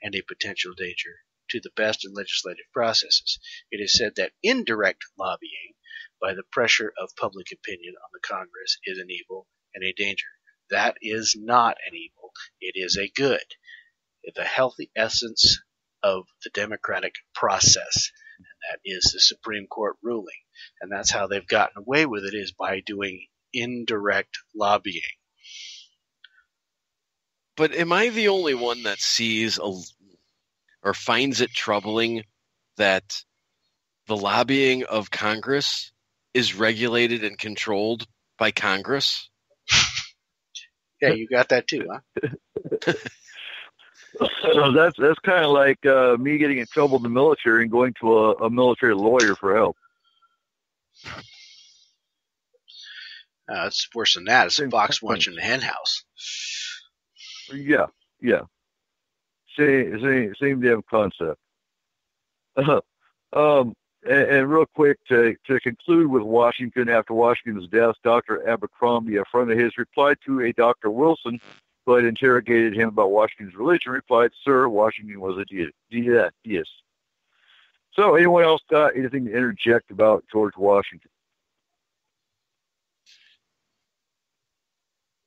and a potential danger to the best in legislative processes. It is said that indirect lobbying by the pressure of public opinion on the Congress is an evil and a danger. That is not an evil. It is a good, the healthy essence of the democratic process. And that is the Supreme Court ruling. And that's how they've gotten away with it, is by doing indirect lobbying. But am I the only one that sees or finds it troubling that the lobbying of Congress is regulated and controlled by Congress? Yeah, you got that too, huh? So that's kind of like me getting in trouble in the military and going to a military lawyer for help. It's worse than that. It's a fox watching the hen house. Yeah. Same damn concept. And real quick, to conclude with Washington, after Washington's death, Dr. Abercrombie, a friend of his, replied to a Dr. Wilson, who had interrogated him about Washington's religion, replied, "Sir, Washington was a deist." So anyone else got anything to interject about George Washington?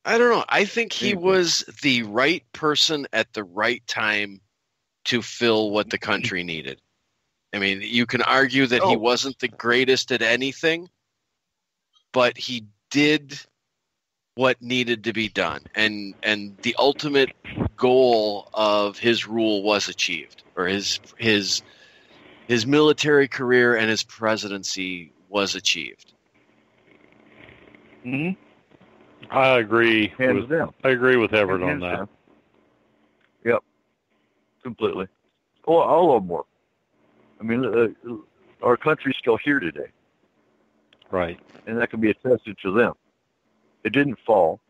I don't know. I think he was the right person at the right time to fill what the country needed. I mean, you can argue that he wasn't the greatest at anything, but he did what needed to be done. And the ultimate goal of his rule was achieved, or his military career and his presidency was achieved. Mm-hmm. I agree. I agree with Everett on that. Down. Yep, completely. Well, all of them were. I mean, our country's still here today. Right. And that can be attested to them. It didn't fall.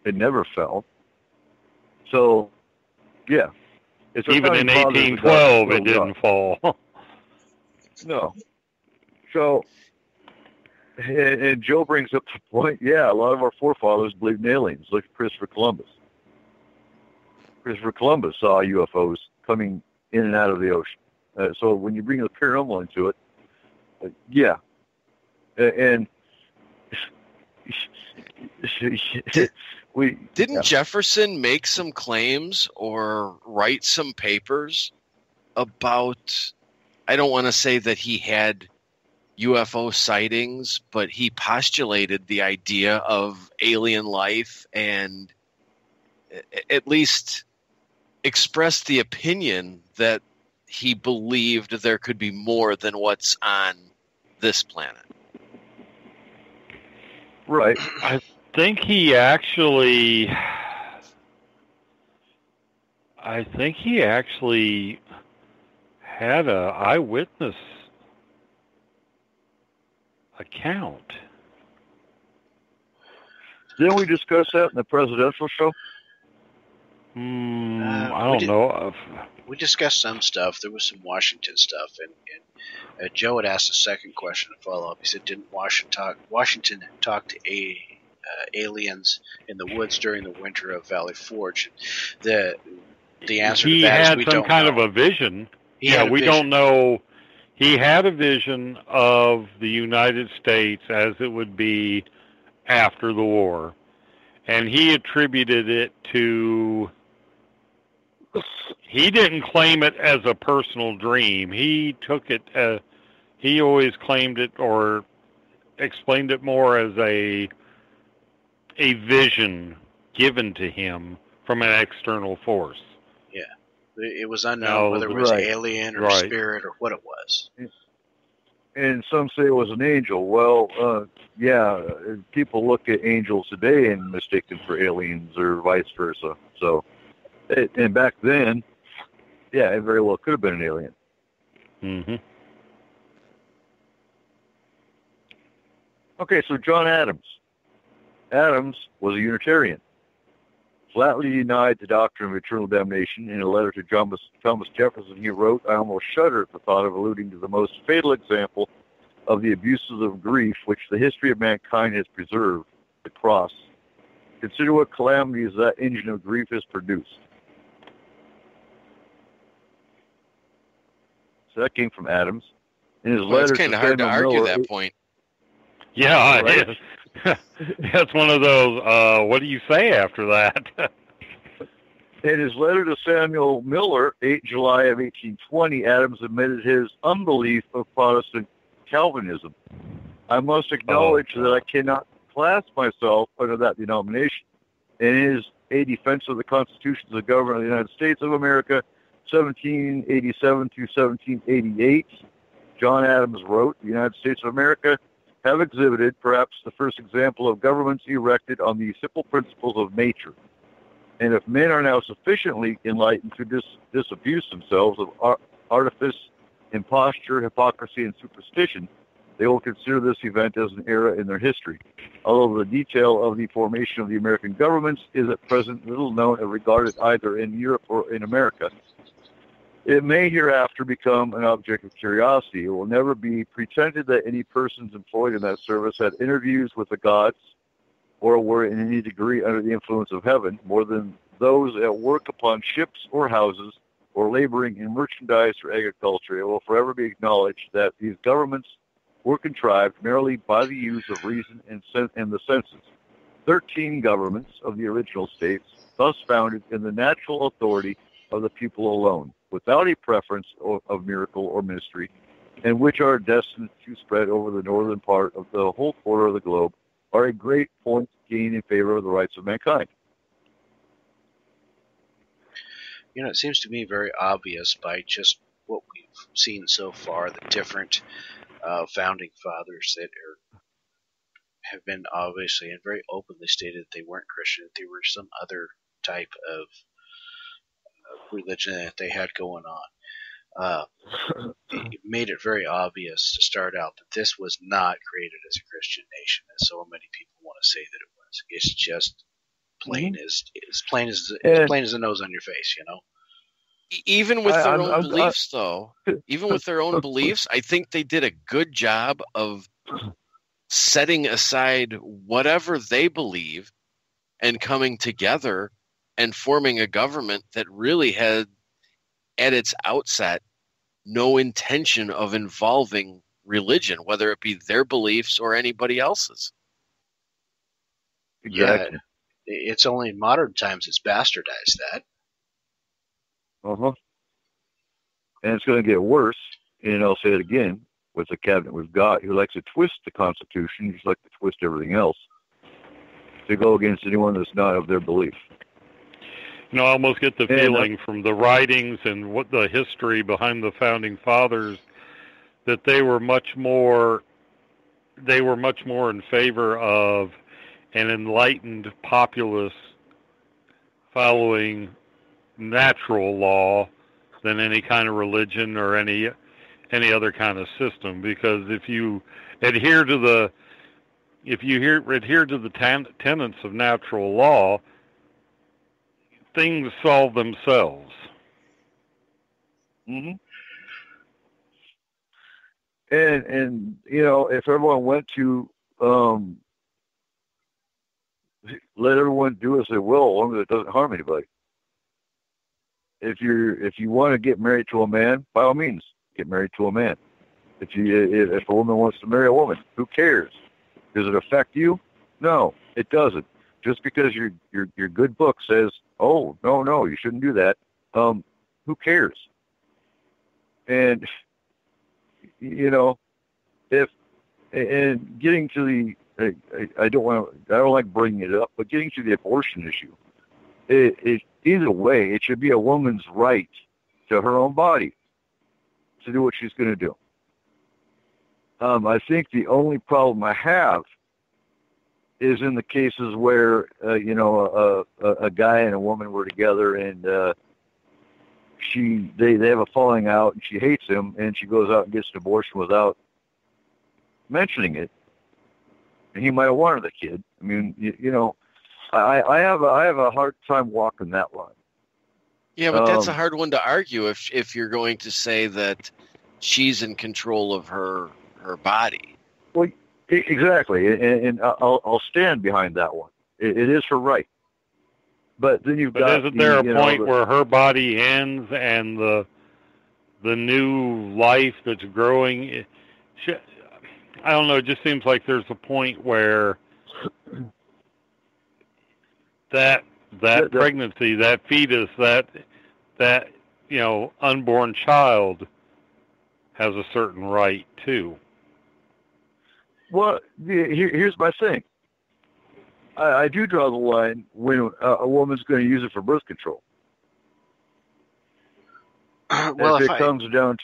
It never fell. So, yeah. Even in 1812, it didn't fall. No. So, and Joe brings up the point, yeah, a lot of our forefathers believed in aliens. Look at Christopher Columbus. Christopher Columbus saw UFOs coming in and out of the ocean. So when you bring the paranormal into it, yeah. And Didn't Jefferson make some claims or write some papers about, I don't want to say that he had UFO sightings, but he postulated the idea of alien life and at least expressed the opinion that he believed there could be more than what's on this planet. Right. I think he actually had a eyewitness account. Didn't we discuss that in the presidential show? I don't know. We discussed some stuff. There was some Washington stuff, and Joe had asked a second question to follow up. He said, "Didn't Washington talk to aliens in the woods during the winter of Valley Forge?" The answer to that is we don't know. He had some kind of a vision. We don't know. He had a vision of the United States as it would be after the war, and he attributed it to. He didn't claim it as a personal dream. He took it. He always claimed it or explained it more as a vision given to him from an external force. Yeah, it was unknown whether it was alien or spirit or what it was. And some say it was an angel. Well, people look at angels today and mistake them for aliens or vice versa. So, and back then, it very well could have been an alien. Mm-hmm. Okay, so John Adams. Adams was a Unitarian. Flatly denied the doctrine of eternal damnation. In a letter to Thomas Jefferson, he wrote, "I almost shudder at the thought of alluding to the most fatal example of the abuses of grief which the history of mankind has preserved, the cross. Consider what calamities that engine of grief has produced." So that came from Adams. In his letter, it's kind of hard to argue that point. Yeah, right. That's one of those, what do you say after that? In his letter to Samuel Miller, 8 July of 1820, Adams admitted his unbelief of Protestant Calvinism. "I must acknowledge that I cannot class myself under that denomination." In his A Defense of the Constitution of the Government of the United States of America, 1787 to 1788, John Adams wrote, "The United States of America have exhibited perhaps the first example of governments erected on the simple principles of nature. And if men are now sufficiently enlightened to disabuse themselves of artifice, imposture, hypocrisy, and superstition, they will consider this event as an era in their history. Although the detail of the formation of the American governments is at present little known or regarded either in Europe or in America, it may hereafter become an object of curiosity. It will never be pretended that any persons employed in that service had interviews with the gods or were in any degree under the influence of heaven, more than those at work upon ships or houses or laboring in merchandise or agriculture. It will forever be acknowledged that these governments were contrived merely by the use of reason and the senses. 13 governments of the original states, thus founded in the natural authority of the people alone, without a preference of miracle or mystery, and which are destined to spread over the northern part of the whole quarter of the globe, are a great point to gain in favor of the rights of mankind." It seems to me very obvious by just what we've seen so far, the different founding fathers that have been obviously and very openly stated that they weren't Christian, that they were some other type of religion that they had going on. It made it very obvious to start out that this was not created as a Christian nation, as so many people want to say that it was. It's just plain as plain as the nose on your face, Even with their own beliefs, though, even with their own beliefs, I think they did a good job of setting aside whatever they believe and coming together and forming a government that really had, at its outset, no intention of involving religion, whether it be their beliefs or anybody else's. Exactly. It's only in modern times it's bastardized that. And it's going to get worse, and I'll say it again, with the cabinet we've got, who likes to twist the Constitution, just like to twist everything else, to go against anyone that's not of their belief. I almost get the feeling from the writings and what the history behind the Founding Fathers that they were much more in favor of an enlightened populace following natural law than any kind of religion or any other kind of system. Because if you adhere to the tenets of natural law, things solve themselves. And if everyone went to let everyone do as they will, as long as it doesn't harm anybody. If you want to get married to a man, by all means, get married to a man. If a woman wants to marry a woman, who cares? Does it affect you? No, it doesn't. Just because your good book says, oh, no, you shouldn't do that. Who cares? And getting to the, I don't like bringing it up, but getting to the abortion issue, either way, it should be a woman's right to her own body to do what she's going to do. I think the only problem I have is in the cases where, a guy and a woman were together and they have a falling out and she hates him and she goes out and gets an abortion without mentioning it. And he might have wanted the kid. I mean, I have a hard time walking that line. Yeah, but that's a hard one to argue if you're going to say that she's in control of her body. Well, exactly, and I'll stand behind that one. It is her right. But then isn't there a point where her body ends and the new life that's growing? I don't know. It just seems like there's a point where that pregnancy, that fetus, that unborn child has a certain right too. Well, here's my thing. I do draw the line when a woman's going to use it for birth control. Well, if it comes down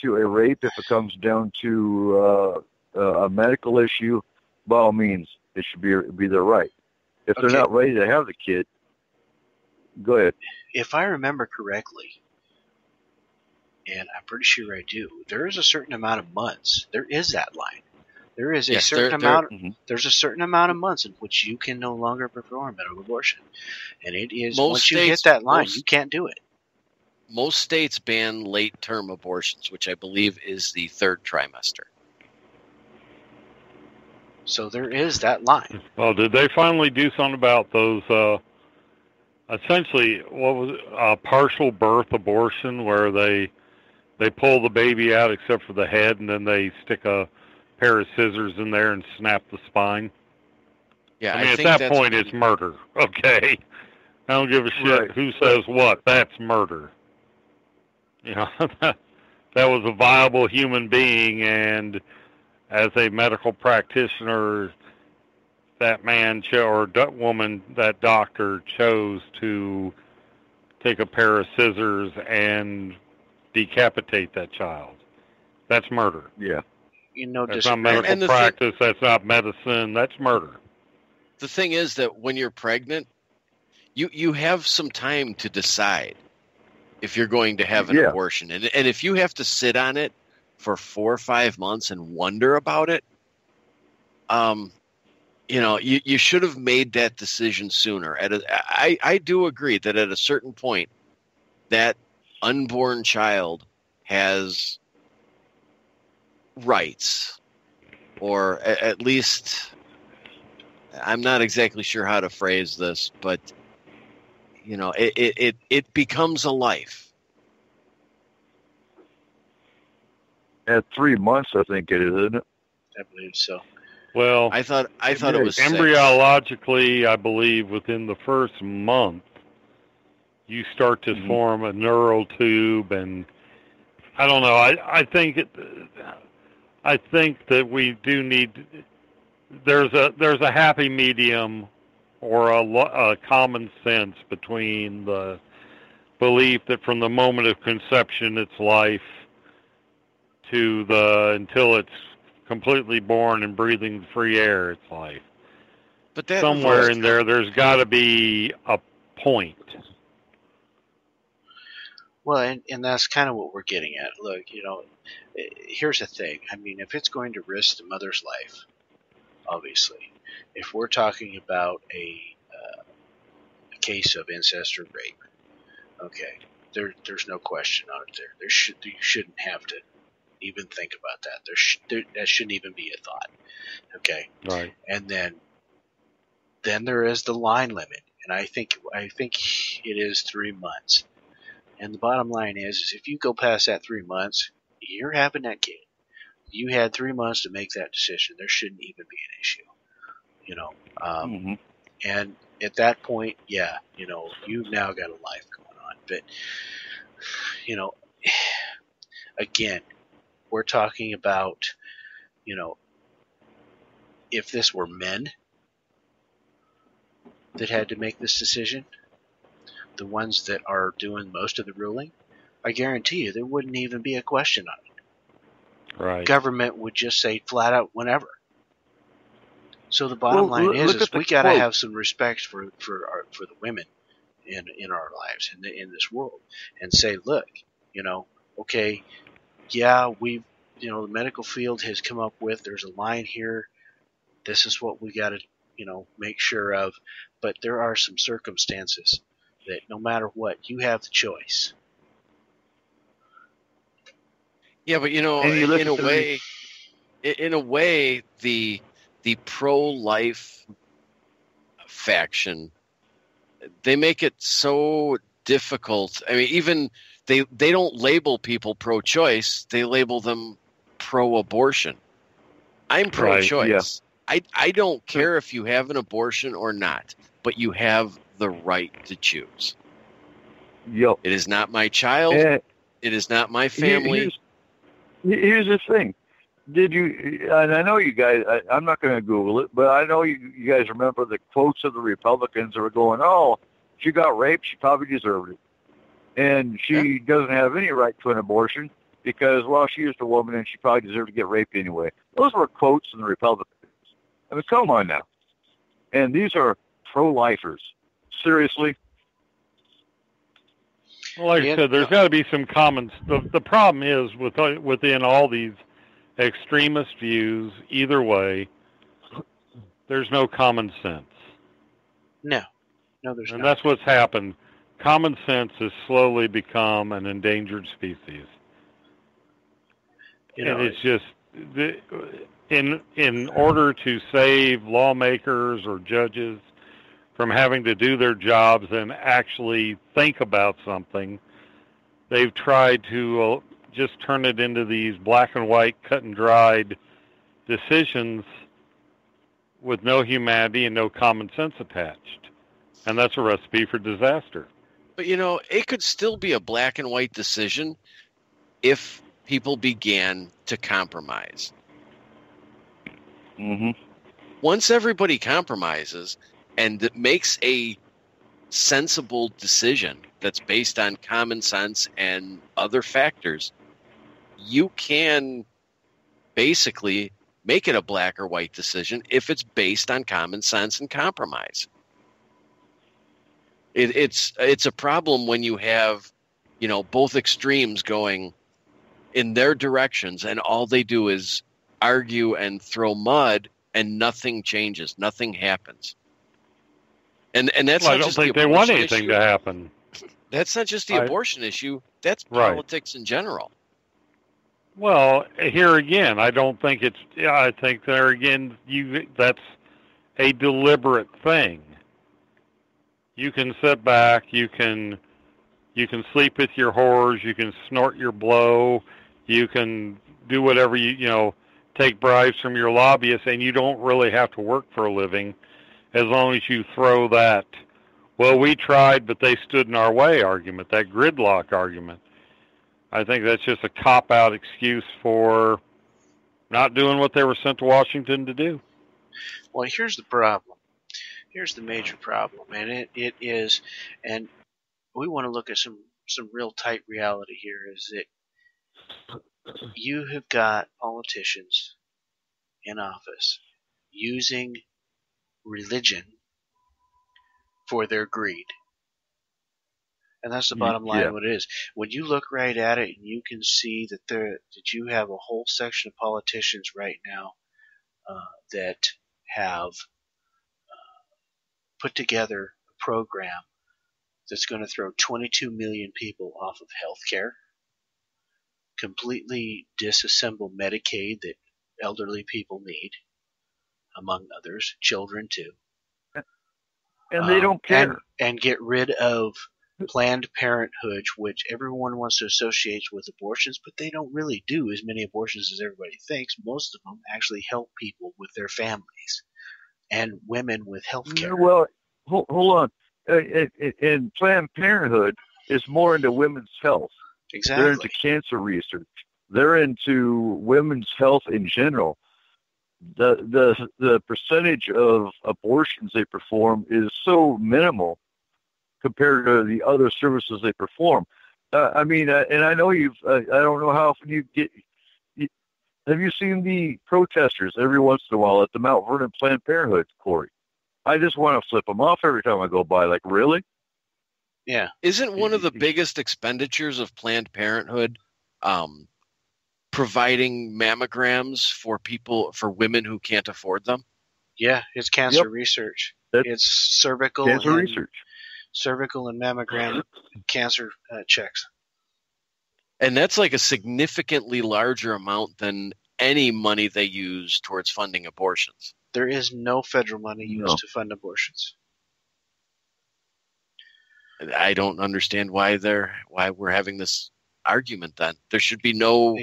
to a rape, if it comes down to a medical issue, by all means, it should be their right. If they're not ready to have the kid, go ahead. If I remember correctly, and I'm pretty sure I do, there is a certain amount of months. There is that line. There is a certain amount. There's a certain amount of months in which you can no longer perform an abortion, and it is once you hit that line, you can't do it. Most states ban late-term abortions, which I believe is the third trimester. So there is that line. Well, did they finally do something about those? Essentially, what was it, partial birth abortion, where they pull the baby out except for the head, and then they stick a pair of scissors in there and snap the spine? Yeah, I mean, at that point, it's murder. Okay, I don't give a shit who says what. That's murder. That was a viable human being, and as a medical practitioner, that man or woman, that doctor chose to take a pair of scissors and decapitate that child. That's murder. Yeah. That's not medical practice. That's not medicine. That's murder. The thing is that when you're pregnant, you have some time to decide if you're going to have an abortion. And if you have to sit on it for 4 or 5 months and wonder about it, you should have made that decision sooner. I do agree that at a certain point, that unborn child has rights, or at least, I'm not exactly sure how to phrase this, but it becomes a life. At 3 months, I think it is, isn't it? I believe so. Well, I thought it was 6. embryologically, I believe within the first month, you start to form a neural tube, and I don't know. I think that we do need. There's a happy medium, or a common sense between the belief that from the moment of conception it's life to until it's completely born and breathing free air, it's life. But that somewhere in there's got to be a point. Well, and that's kind of what we're getting at. Look, here's the thing. I mean, if it's going to risk the mother's life, obviously, if we're talking about a case of incest or rape, okay, there's no question on it there. You shouldn't have to even think about that. That shouldn't even be a thought. Okay. Right. And then there is the line limit, and I think it is 3 months. And the bottom line is if you go past that 3 months, you're having that kid. You had 3 months to make that decision. There shouldn't even be an issue. And at that point, yeah, you've now got a life going on. But, again, we're talking about, if this were men that had to make this decision, the ones that are doing most of the ruling, I guarantee you there wouldn't even be a question on it. Right. Government would just say flat out whenever. So the bottom line is we got to have some respect for the women in our lives in this world, and say, look, okay, yeah, the medical field has come up with, there's a line here. This is what we got to, make sure of. But there are some circumstances that no matter what, you have the choice. Yeah, but in a way, the pro-life faction, they make it so difficult. I mean, even they don't label people pro-choice; they label them pro-abortion. I'm pro-choice. Right, yeah. I don't care if you have an abortion or not, but you have the right to choose. Yep. It is not my child. It is not my family. Here's the thing. Did you, and I know you guys, I'm not going to Google it, but I know you guys remember the quotes of the Republicans that were going, oh, she got raped, she probably deserved it. And she doesn't have any right to an abortion because, well, she is a woman and she probably deserved to get raped anyway. Those were quotes from the Republicans. I mean, come on now. And these are pro-lifers. Seriously? Well, like I said, there's got to be some common. The problem is within all these extremist views, either way, there's no common sense. No, there's not. And that's what's happened. Common sense has slowly become an endangered species. And it's just in order to save lawmakers or judges from having to do their jobs and actually think about something, they've tried to just turn it into these black and white, cut and dried decisions with no humanity and no common sense attached. And that's a recipe for disaster. But, it could still be a black and white decision if people began to compromise. Mm-hmm. Once everybody compromises and it makes a sensible decision that's based on common sense and other factors, you can basically make it a black or white decision if it's based on common sense and compromise. It's a problem when you have, both extremes going in their directions and all they do is argue and throw mud and nothing changes, nothing happens. And that's well, not I just don't think the they want abortion anything issue. to happen. That's not just the abortion issue. That's Right. politics in general. Well, here again, I don't think it's. I think there again, that's a deliberate thing. You can sit back. You can sleep with your whores. You can snort your blow. You can do whatever take bribes from your lobbyists, and you don't really have to work for a living as long as you throw that, well, we tried, but they stood in our way argument, that gridlock argument. I think that's just a cop-out excuse for not doing what they were sent to Washington to do. Well, here's the problem. Here's the major problem, and it is, and we want to look at some real tight reality here, is that you have got politicians in office using religion for their greed. And that's the bottom line of what it is. When you look right at it, and you can see that you have a whole section of politicians right now that have put together a program that's going to throw 22 million people off of health care, completely disassemble Medicaid that elderly people need, among others, children too. And they don't care. And get rid of Planned Parenthood, which everyone wants to associate with abortions, but they don't really do as many abortions as everybody thinks. Most of them actually help people with their families and women with health care. Well, hold on. And Planned Parenthood is more into women's health. Exactly. They're into cancer research. They're into women's health in general. The percentage of abortions they perform is so minimal compared to the other services they perform. I mean, and I know you've, I don't know how often you get, have you seen the protesters every once in a while at the Mount Vernon Planned Parenthood, Corey? I just want to flip them off every time I go by. Like, really? Yeah. Isn't one of the biggest expenditures of Planned Parenthood providing mammograms for women who can't afford them? Yeah, it's cancer research. It's cervical research. Cervical and mammogram cancer checks. And that's like a significantly larger amount than any money they use towards funding abortions. There is no federal money used to fund abortions. I don't understand why we're having this argument then. There should be no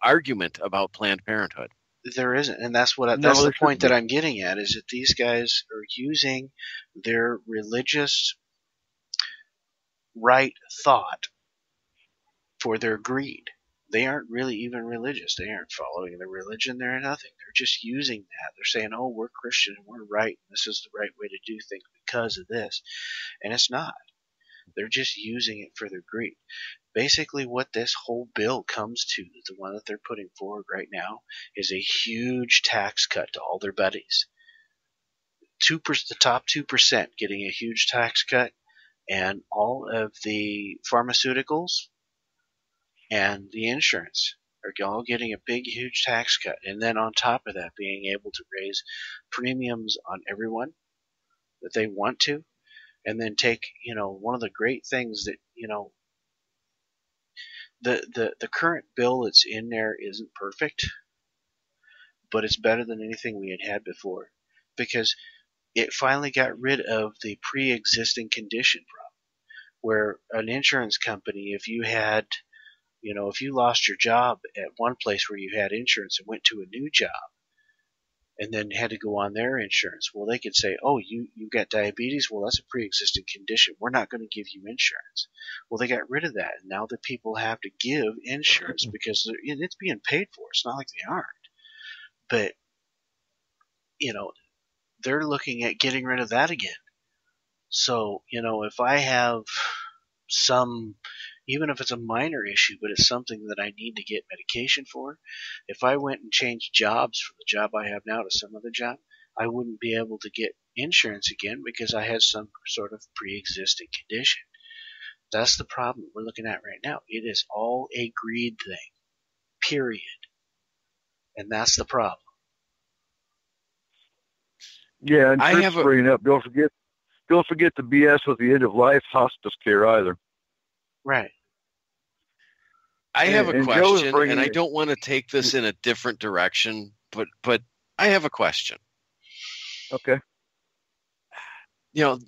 argument about Planned Parenthood. There isn't, and that's the point that I'm getting at, is that these guys are using their religious right thought for their greed. They aren't really even religious. They aren't following the religion. They're nothing. They're just using that. They're saying, oh, we're Christian and we're right, and this is the right way to do things because of this. And it's not. They're just using it for their greed. Basically, what this whole bill comes to, the one that they're putting forward right now, is a huge tax cut to all their buddies. The top 2% getting a huge tax cut, and all of the pharmaceuticals and the insurance are all getting a big, huge tax cut. And then on top of that, being able to raise premiums on everyone that they want to, and then take, one of the great things that, the current bill that's in there isn't perfect, but it's better than anything we had before, because it finally got rid of the pre-existing condition problem, where an insurance company, if you had, if you lost your job at one place where you had insurance and went to a new job and then had to go on their insurance, well, they could say, oh, you got diabetes? Well, that's a pre-existing condition. We're not going to give you insurance. Well, they got rid of that. And now the people have to give insurance because it's being paid for. It's not like they aren't. But, they're looking at getting rid of that again. So, if I have even if it's a minor issue, but it's something that I need to get medication for, if I went and changed jobs from the job I have now to some other job, I wouldn't be able to get insurance again because I had some sort of pre-existing condition. That's the problem we're looking at right now. It is all a greed thing, period. And that's the problem. Yeah, and Trick's bringing up, don't forget the BS with the end-of-life hospice care either. Right. I have a question, and I don't want to take this in a different direction, but I have a question. Okay. At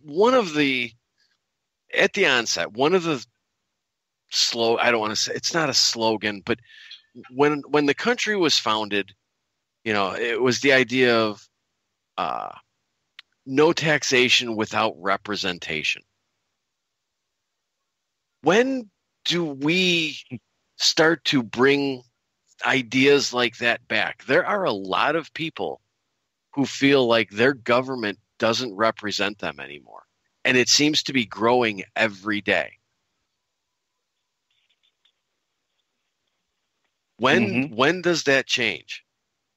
the onset, one of the I don't want to say, it's not a slogan, but when the country was founded, it was the idea of no taxation without representation. When do we start to bring ideas like that back? There are a lot of people who feel like their government doesn't represent them anymore. And it seems to be growing every day. When does that change?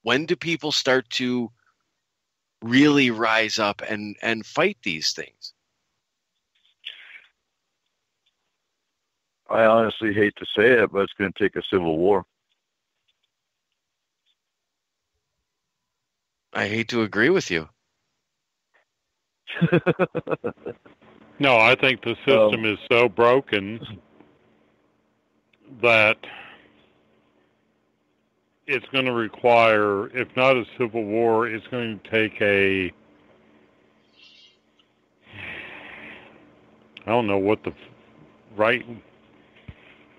When do people start to really rise up and fight these things? I honestly hate to say it, but it's going to take a civil war. I hate to agree with you. No, I think the system is so broken that it's going to require, if not a civil war, it's going to take I don't know what the right,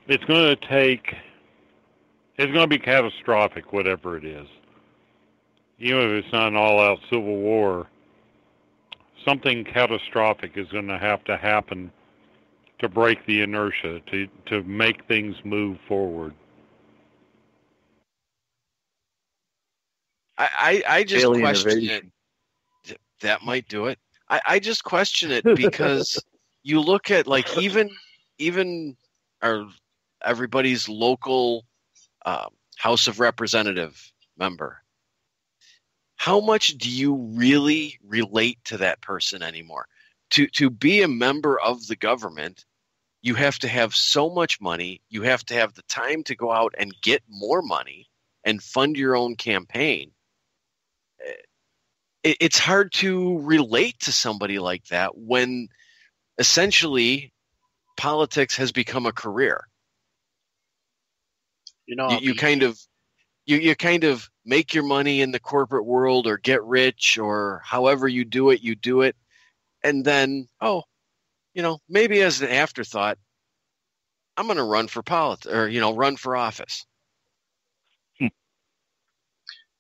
it's going to be catastrophic, whatever it is. Even if it's not an all-out civil war, something catastrophic is going to happen to break the inertia, to make things move forward. I just question it. That might do it. I just question it because you look at like even everybody's local House of Representative member. How much do you really relate to that person anymore? To be a member of the government, you have to have so much money. You have to have the time to go out and get more money and fund your own campaign. It's hard to relate to somebody like that when essentially politics has become a career. You kind of make your money in the corporate world or get rich or however you do it. And then, maybe as an afterthought, I'm going to run for run for office.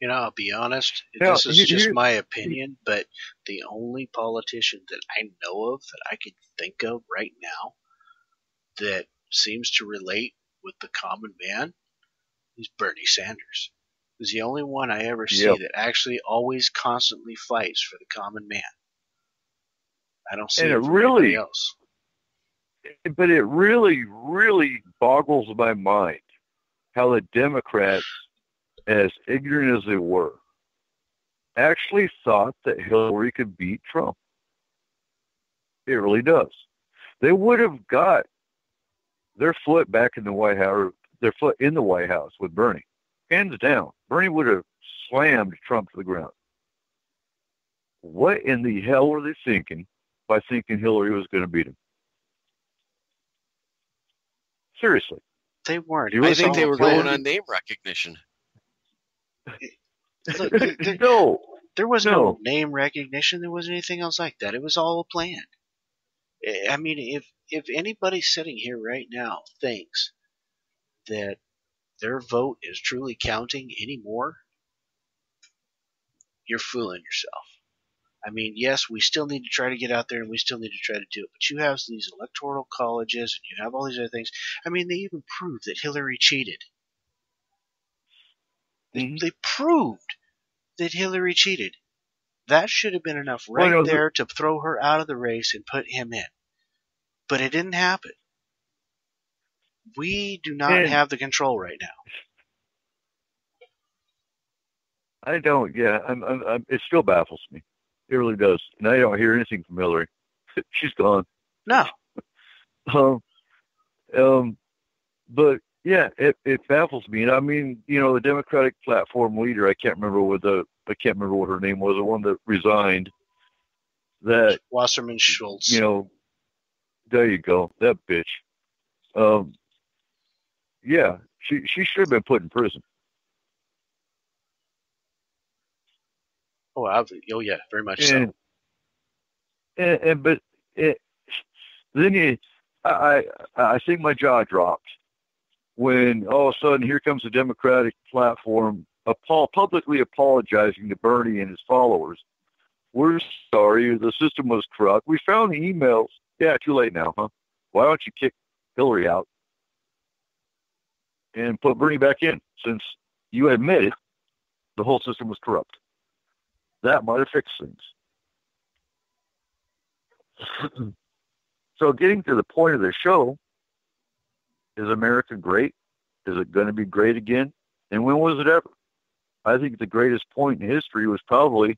I'll be honest. This is just my opinion, but the only politician that I know of that I can think of right now that seems to relate with the common man is Bernie Sanders. He's the only one I ever see that actually always constantly fights for the common man. I don't see anybody else. But it really, really boggles my mind how the Democrats, as ignorant as they were, actually thought that Hillary could beat Trump. It really does. They would have got their foot back in the White House, their foot in the White House with Bernie. Hands down. Bernie would have slammed Trump to the ground. What in the hell were they thinking by thinking Hillary was going to beat him? Seriously. They weren't. I think they were going on name recognition. Look, there was no name recognition. There wasn't anything else like that. It was all planned. I mean, if anybody sitting here right now thinks that their vote is truly counting anymore, you're fooling yourself. I mean, yes, we still need to try to get out there and we still need to try to do it, but you have these electoral colleges and you have all these other things. I mean, they even proved that Hillary cheated. They proved that Hillary cheated. That should have been enough there to throw her out of the race and put him in. But it didn't happen. We do not have the control right now. I don't. Yeah, it still baffles me. It really does. And I don't hear anything from Hillary. She's gone. No. But yeah, it baffles me. And I mean, the Democratic platform leader, I can't remember what her name was, the one that resigned. That Wasserman Schultz. There you go. That bitch. Yeah, she should have been put in prison. Oh yeah, very much so. But then I think my jaw dropped when all of a sudden here comes the Democratic platform publicly apologizing to Bernie and his followers. We're sorry, the system was corrupt. We found the emails. Yeah, too late now, huh? Why don't you kick Hillary out and put Bernie back in, since you admitted the whole system was corrupt? That might have fixed things. So getting to the point of the show, is America great? Is it going to be great again? And when was it ever? I think the greatest point in history was probably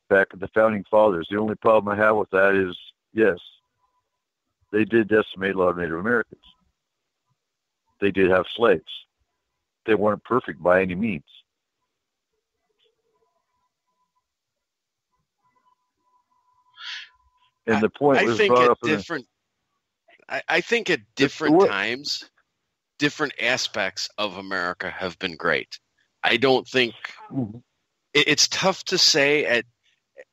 back at the Founding Fathers. The only problem I have with that is, yes, they did decimate a lot of Native Americans. They did have slaves. They weren't perfect by any means. And the point was brought up I think at different times, different aspects of America have been great. I don't think it's tough to say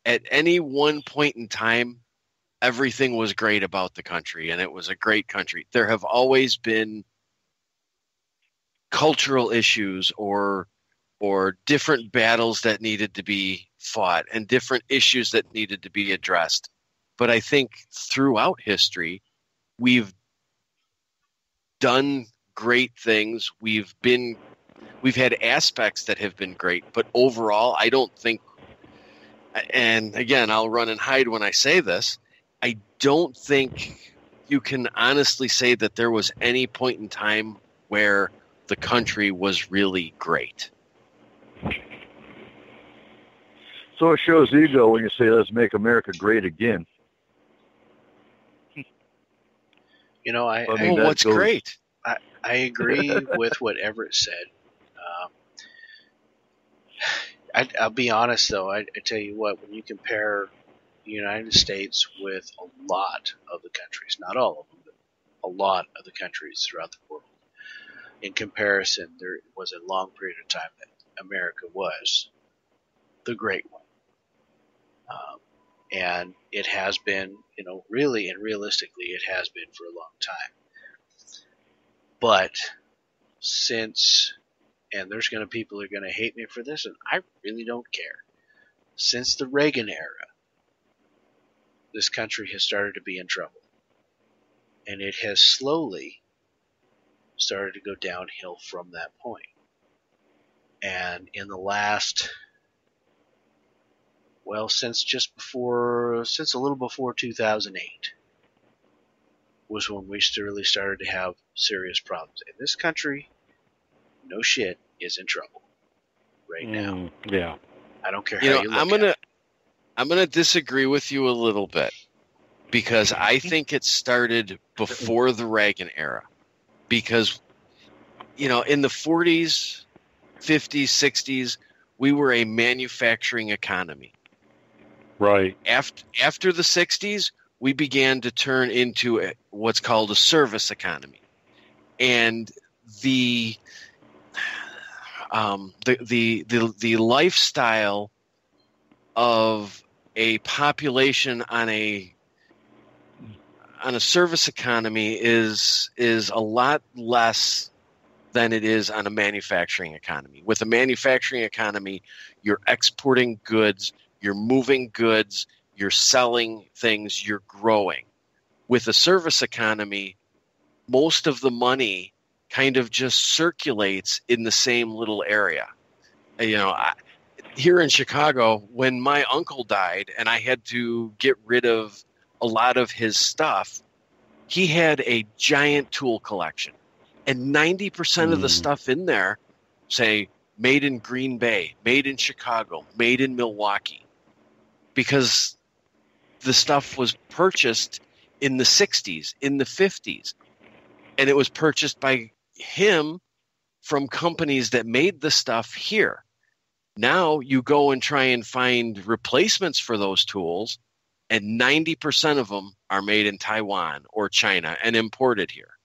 at any one point in time everything was great about the country and it was a great country. There have always been cultural issues or different battles that needed to be fought and different issues that needed to be addressed. But I think throughout history, we've done great things. We've had aspects that have been great, but overall, I don't think, and again, I'll run and hide when I say this, I don't think you can honestly say that there was any point in time where the country was really great. So it shows ego when you say, let's make America great again. You know, what's great? I agree with what Everett said. I'll be honest, though. I tell you what, when you compare the United States with a lot of the countries, not all of them, but a lot of the countries throughout the world, in comparison, there was a long period of time that America was the great one. And it has been, really and realistically, it has been for a long time. But since, and there's going to people who are going to hate me for this, and I really don't care. Since the Reagan era, this country has started to be in trouble. And it has slowly started to go downhill from that point. And in the last, since a little before 2008 was when we really started to have serious problems. And this country, no shit, is in trouble right now. Yeah. I don't care how you look at it. I'm gonna disagree with you a little bit because I think it started before the Reagan era. Because, in the 40s, 50s, 60s, we were a manufacturing economy. Right. After the 60s, we began to turn into what's called a service economy. And the lifestyle of a population on a service economy is a lot less than it is on a manufacturing economy. With a manufacturing economy, you're exporting goods, you're moving goods, you're selling things, you're growing. With a service economy, most of the money kind of just circulates in the same little area. Here in Chicago, when my uncle died and I had to get rid of a lot of his stuff, he had a giant tool collection. And 90% of the stuff in there, say, made in Green Bay, made in Chicago, made in Milwaukee. Because the stuff was purchased in the 60s, in the 50s. And it was purchased by him from companies that made the stuff here. Now you go and try and find replacements for those tools, and 90% of them are made in Taiwan or China and imported here.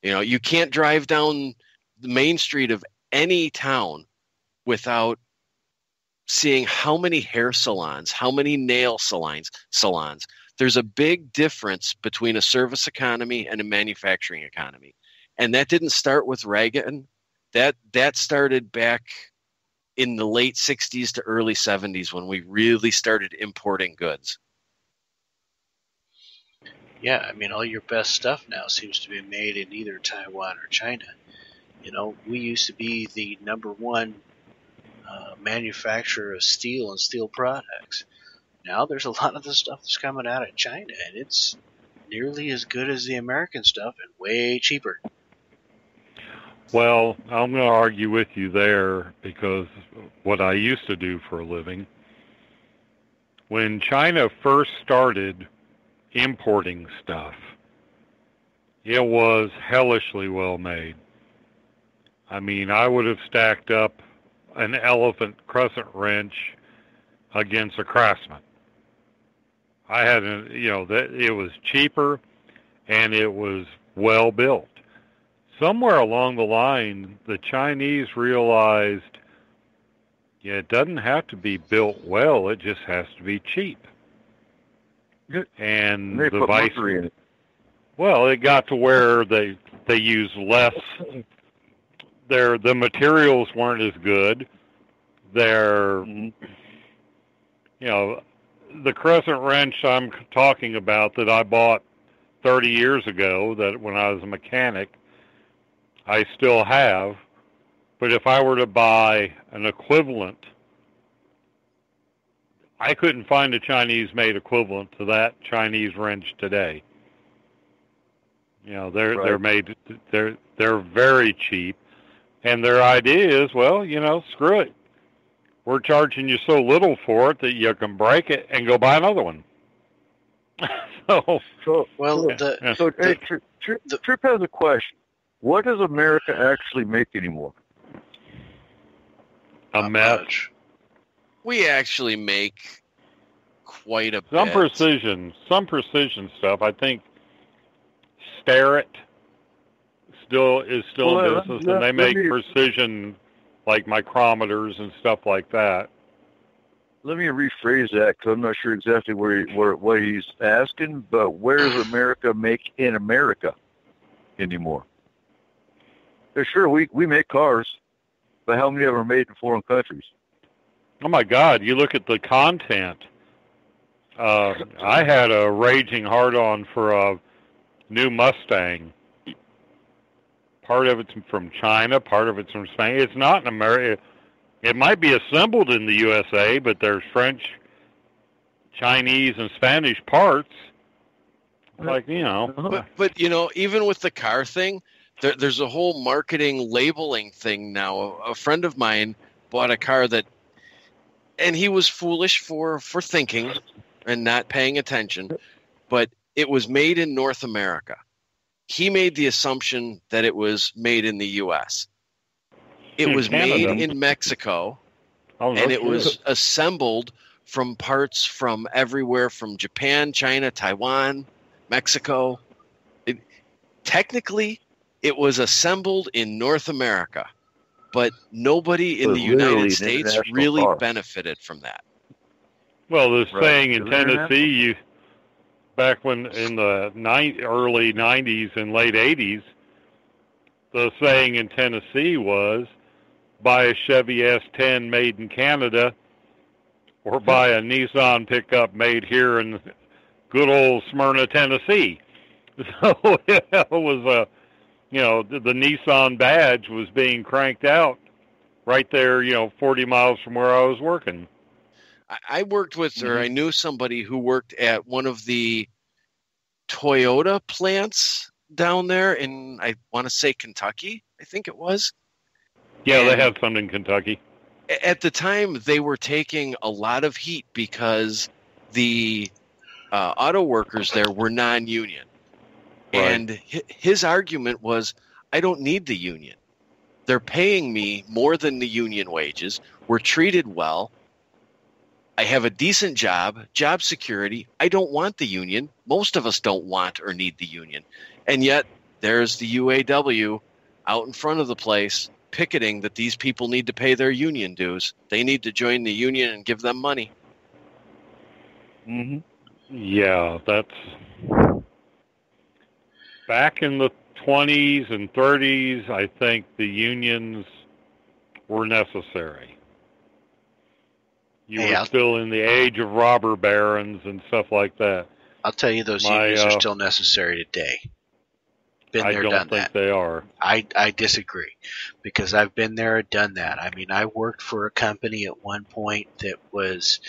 You can't drive down the main street of any town without seeing how many hair salons, how many nail salons. There's a big difference between a service economy and a manufacturing economy. And that didn't start with Reagan. That started back in the late 60s to early 70s when we really started importing goods. Yeah, I mean, all your best stuff now seems to be made in either Taiwan or China. You know, we used to be the number one manufacturer of steel and steel products. Now there's a lot of the stuff that's coming out of China, and it's nearly as good as the American stuff and way cheaper. Well, I'm going to argue with you there because what I used to do for a living, when China first started importing stuff, it was hellishly well made. I mean, I would have stacked up an elephant crescent wrench against a Craftsman. I had, that it was cheaper and it was well built. Somewhere along the line, the Chinese realized, it doesn't have to be built well; it just has to be cheap. And they the put vice, mercury in it. well, it got to where they use less. The materials weren't as good. The crescent wrench I'm talking about that I bought 30 years ago, that when I was a mechanic, I still have. But if I were to buy an equivalent, I couldn't find a Chinese-made equivalent to that Chinese wrench today. They're made. They're very cheap, and their idea is, well, screw it. We're charging you so little for it that you can break it and go buy another one. Trip has a question. What does America actually make anymore? A mess. We actually make quite a some bit. Some precision stuff. I think Starrett is still in business, and they make precision, like micrometers and stuff like that. Let me rephrase that because I'm not sure exactly what he's asking. But where does America make in America anymore? Yeah, sure, we make cars, but how many of them are made in foreign countries? Oh my God! You look at the content. I had a raging hard-on for a new Mustang. Part of it's from China, part of it's from Spain. It's not in America. It might be assembled in the USA, but there's French, Chinese, and Spanish parts. But even with the car thing, there's a whole marketing labeling thing now. A friend of mine bought a car and he was foolish for thinking and not paying attention, but it was made in North America. He made the assumption that it was made in the U.S. It was made in Mexico, and it was assembled from parts from everywhere from Japan, China, Taiwan, Mexico. Technically, it was assembled in North America, but nobody in the United States really benefited from that. Well, the saying in Tennessee, back when in the early 90s and late 80s, the saying in Tennessee was, buy a Chevy S10 made in Canada or buy a Nissan pickup made here in good old Smyrna, Tennessee. So it was the Nissan badge was being cranked out right there, 40 miles from where I was working. I worked with, or I knew somebody who worked at one of the Toyota plants down there in, I want to say Kentucky, I think it was. Yeah, they have some in Kentucky. At the time, they were taking a lot of heat because the auto workers there were non-union. Right. And his argument was, I don't need the union. They're paying me more than the union wages. We're treated well. I have a decent job security. I don't want the union. Most of us don't want or need the union. And yet, there's the UAW out in front of the place picketing that these people need to pay their union dues. They need to join the union and give them money. Mm-hmm. Yeah, that's... Back in the 20s and 30s, I think the unions were necessary. You were still in the age of robber barons and stuff like that. I'll tell you, those unions are still necessary today. Been there, I don't think they are. I disagree, because I've been there, done that. I mean, I worked for a company at one point that was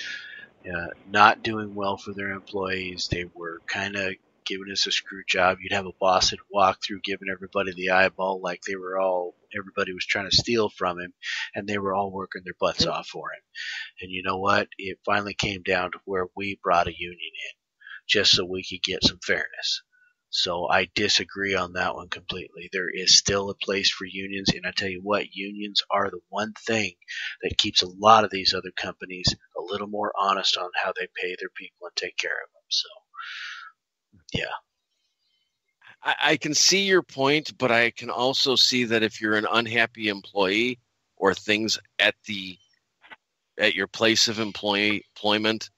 not doing well for their employees. They were kind of giving us a screw job. You'd have a boss that walked through giving everybody the eyeball like everybody was trying to steal from him, and they were all working their butts off for him. And you know what? It finally came down to where we brought a union in just so we could get some fairness. So I disagree on that one completely. There is still a place for unions, and I tell you what, unions are the one thing that keeps a lot of these other companies a little more honest on how they pay their people and take care of them. So, yeah. I can see your point, but I can also see that if you're an unhappy employee or things at your place of employment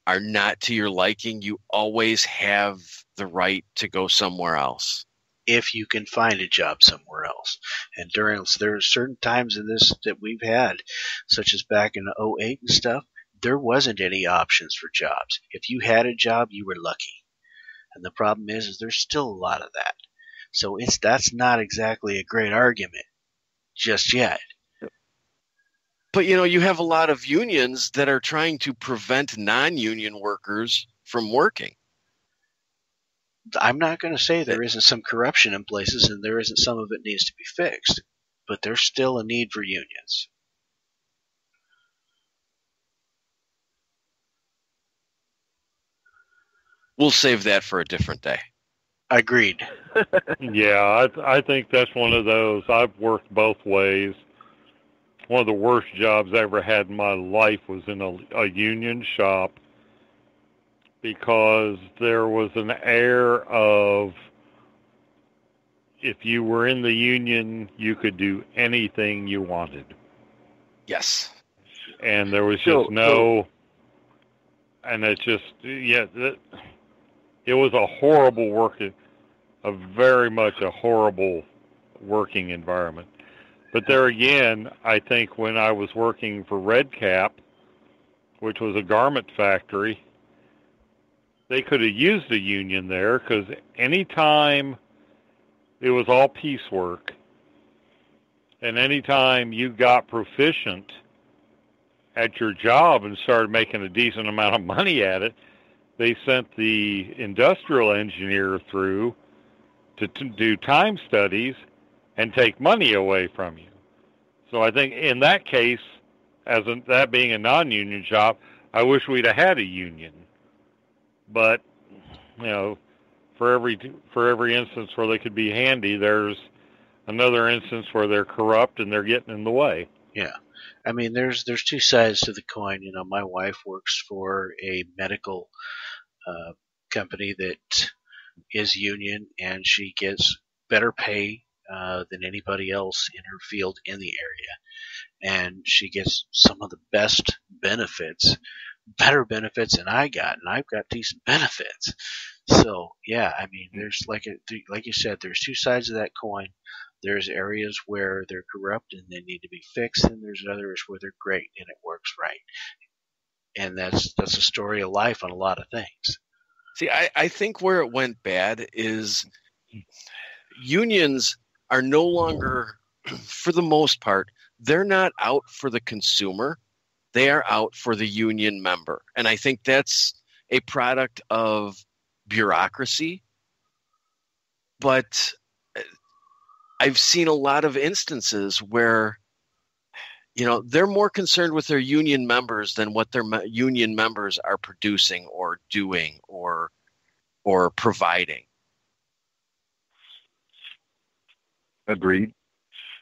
are not to your liking, you always have the right to go somewhere else. If you can find a job somewhere else. And there are certain times in this that we've had, such as back in 2008 and stuff, there wasn't any options for jobs. If you had a job, you were lucky. And the problem is there's still a lot of that. So that's not exactly a great argument just yet. But, you have a lot of unions that are trying to prevent non-union workers from working. I'm not going to say there isn't some corruption in places and there isn't some of it needs to be fixed, but there's still a need for unions. We'll save that for a different day. Agreed. Yeah, I think that's one of those. I've worked both ways. One of the worst jobs I ever had in my life was in a union shop, because there was an air of, if you were in the union, you could do anything you wanted. Yes. And there was just and it's just, it was a horrible very much a horrible working environment. But there again, I think when I was working for Red Cap, which was a garment factory, they could have used a union there, because anytime it was all piecework, and anytime you got proficient at your job and started making a decent amount of money at it, they sent the industrial engineer through to do time studies and take money away from you. So I think in that case, that being a non-union job, I wish we'd have had a union. But, for every instance where they could be handy, there's another instance where they're corrupt and they're getting in the way. Yeah. I mean, there's two sides to the coin. My wife works for a medical company that is union, and she gets better pay than anybody else in her field in the area. And she gets some of the best benefits, better benefits than I got, and I've got decent benefits. So, yeah, I mean, there's like you said, there's two sides of that coin. There's areas where they're corrupt and they need to be fixed, and there's others where they're great and it works right. And that's a story of life on a lot of things. See, I think where it went bad is unions are no longer, for the most part, they're not out for the consumer. They are out for the union member. And I think that's a product of bureaucracy. But I've seen a lot of instances where, they're more concerned with their union members than what their union members are producing or doing or providing. Agreed.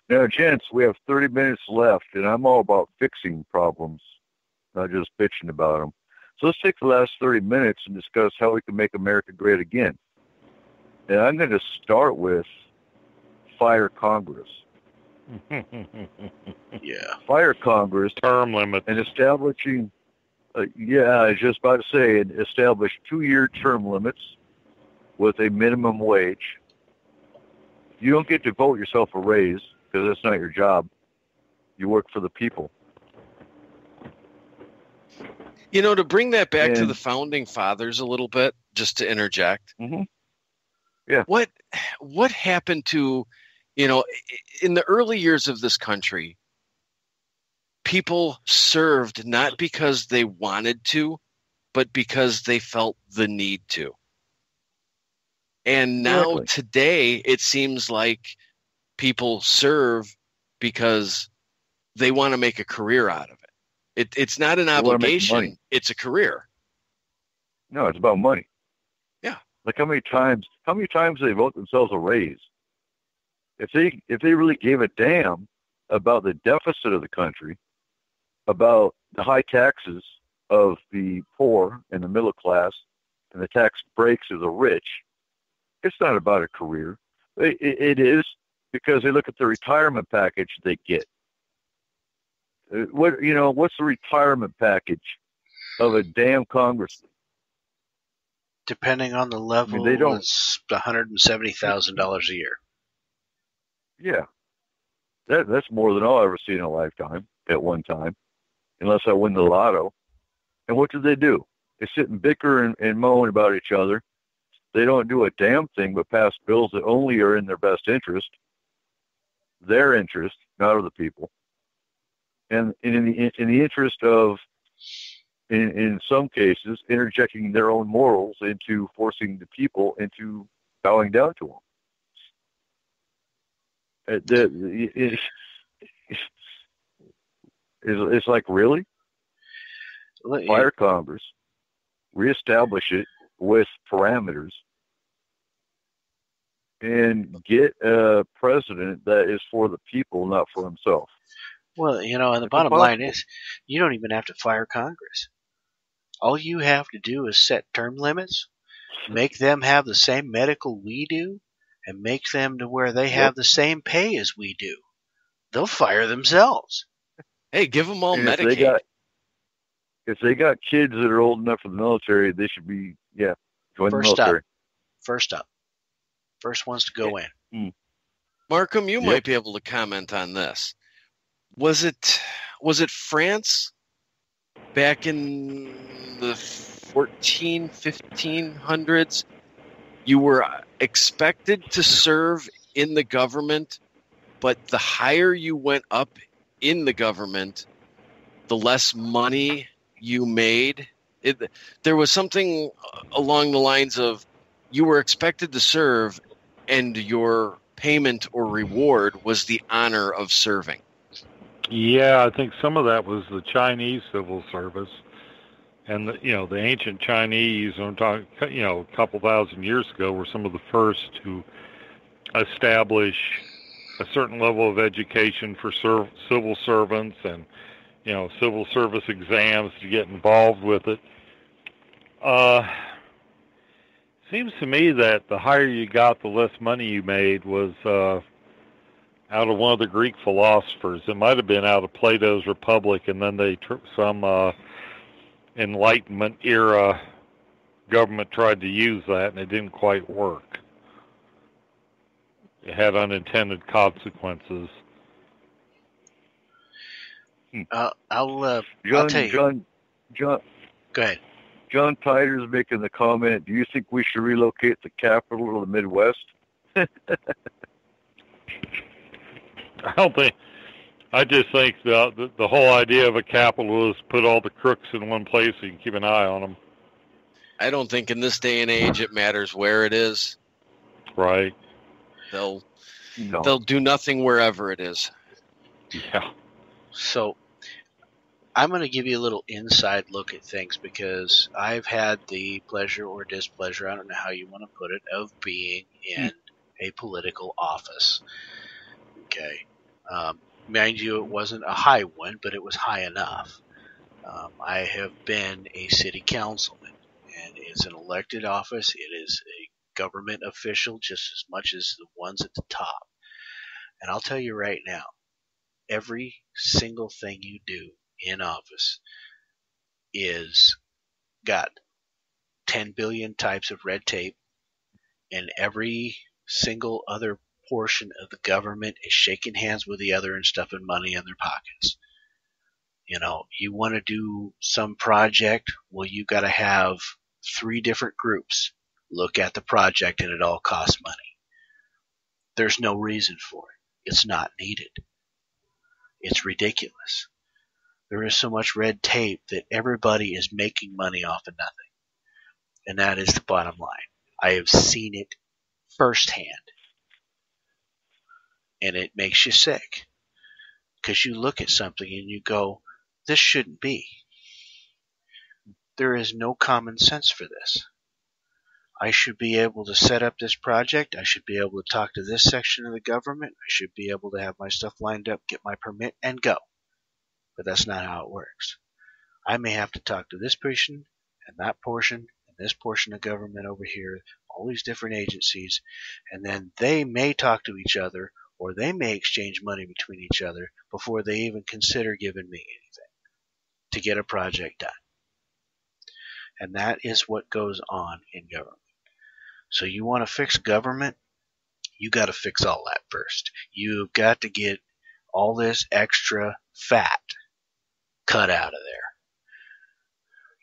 Now, gents, we have 30 minutes left, and I'm all about fixing problems, not just bitching about them. So let's take the last 30 minutes and discuss how we can make America great again. And I'm going to start with fire Congress. Yeah. Fire Congress. Term limits. And establishing, I was just about to say, establish 2-year term limits with a minimum wage. You don't get to vote yourself a raise because that's not your job. You work for the people. You know, to bring that back to And- the founding fathers a little bit, just to interject. Mm-hmm. Yeah. What happened to, you know, in the early years of this country, people served not because they wanted to, but because they felt the need to. And now Exactly. today, it seems like people serve because they want to make a career out of it. It's not an They wanna make obligation. money. It's a career. No, it's about money. Yeah. Like how many times do they vote themselves a raise? If they really gave a damn about the deficit of the country, about the high taxes of the poor and the middle class, and the tax breaks of the rich, it's not about a career. It is because they look at the retirement package they get. What's the retirement package of a damn congressman? Depending on the level, they don't- it's $170,000 a year. Yeah, that's more than I'll ever see in a lifetime at one time, unless I win the lotto. And what do? They sit and bicker and moan about each other. They don't do a damn thing but pass bills that only are in their best interest, their interest, not of the people. And in the interest of, in some cases, interjecting their own morals into forcing the people into bowing down to them. It's like, really? Fire Congress, reestablish it with parameters, and get a president that is for the people, not for himself. Well, and the It's bottom line impossible. is you don't even have to fire Congress. All you have to do is set term limits, make them have the same medical we do, and make them to where they have the same pay as we do. They'll fire themselves. Hey, give them all And Medicaid. if they got kids that are old enough for the military, they should be, join the First military. up. First ones to go in. Markham, you Yep. might be able to comment on this. Was it France back in the 1500s? You were expected to serve in the government, but the higher you went up in the government, the less money you made. There was something along the lines of you were expected to serve, and your payment or reward was the honor of serving. Yeah, I think some of that was the Chinese civil service, and the ancient Chinese. I'm talking, a couple thousand years ago, were some of the first to establish a certain level of education for civil servants, and civil service exams to get involved with it. Seems to me that the higher you got, the less money you made was out of one of the Greek philosophers. It might have been out of Plato's Republic, and then some Enlightenment era government tried to use that, and it didn't quite work. It had unintended consequences. I'll tell you. John, Go ahead. John Tider's making the comment, do you think we should relocate the capital to the Midwest? I just think the whole idea of a capital is put all the crooks in one place so you can keep an eye on them. I don't think in this day and age it matters where it is. Right. They'll do nothing wherever it is. Yeah. So I'm going to give you a little inside look at things because I've had the pleasure or displeasure, I don't know how you want to put it, of being in a political office. Okay. Mind you, it wasn't a high one, but it was high enough. I have been a city councilman, and it's an elected office. It is a government official just as much as the ones at the top. And I'll tell you right now, every single thing you do in office is got 10 billion types of red tape, and every single other portion of the government is shaking hands with the other and stuffing money in their pockets. You know, you want to do some project, well, you got to have 3 different groups look at the project, and it all costs money. There's no reason for it. It's not needed. It's ridiculous. There is so much red tape that everybody is making money off of nothing. And that is the bottom line. I have seen it firsthand. And it makes you sick. Because you look at something and you go, this shouldn't be. There is no common sense for this. I should be able to set up this project. I should be able to talk to this section of the government. I should be able to have my stuff lined up, get my permit, and go. But that's not how it works. I may have to talk to this person and that portion and this portion of government over here, all these different agencies, and then they may talk to each other, or they may exchange money between each other before they even consider giving me anything to get a project done. And that is what goes on in government. So you want to fix government, you got to fix all that first. You've got to get all this extra fat cut out of there.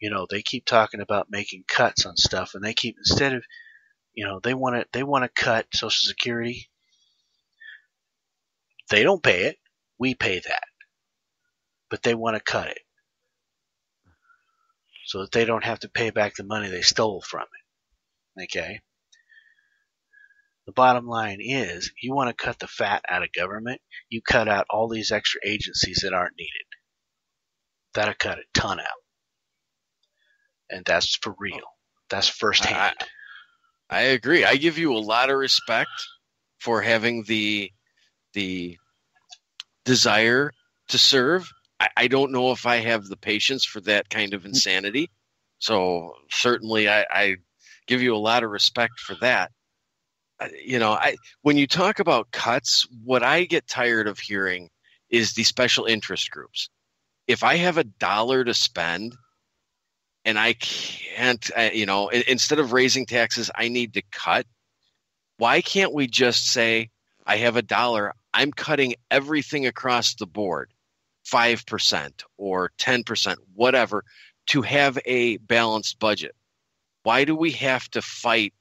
You know, they keep talking about making cuts on stuff, and they keep, instead of, you know, they want to cut Social Security. They don't pay it. We pay that. But they want to cut it so that they don't have to pay back the money they stole from it. Okay? The bottom line is, you want to cut the fat out of government, you cut out all these extra agencies that aren't needed. That'll cut a ton out. And that's for real. That's firsthand. I agree. I give you a lot of respect for having the desire to serve. I don't know if I have the patience for that kind of insanity. So certainly I give you a lot of respect for that. You know, when you talk about cuts, what I get tired of hearing is the special interest groups. If I have $1 to spend and I can't, you know, instead of raising taxes, I need to cut. Why can't we just say, I have $1, I'm cutting everything across the board, 5% or 10%, whatever, to have a balanced budget? Why do we have to fight?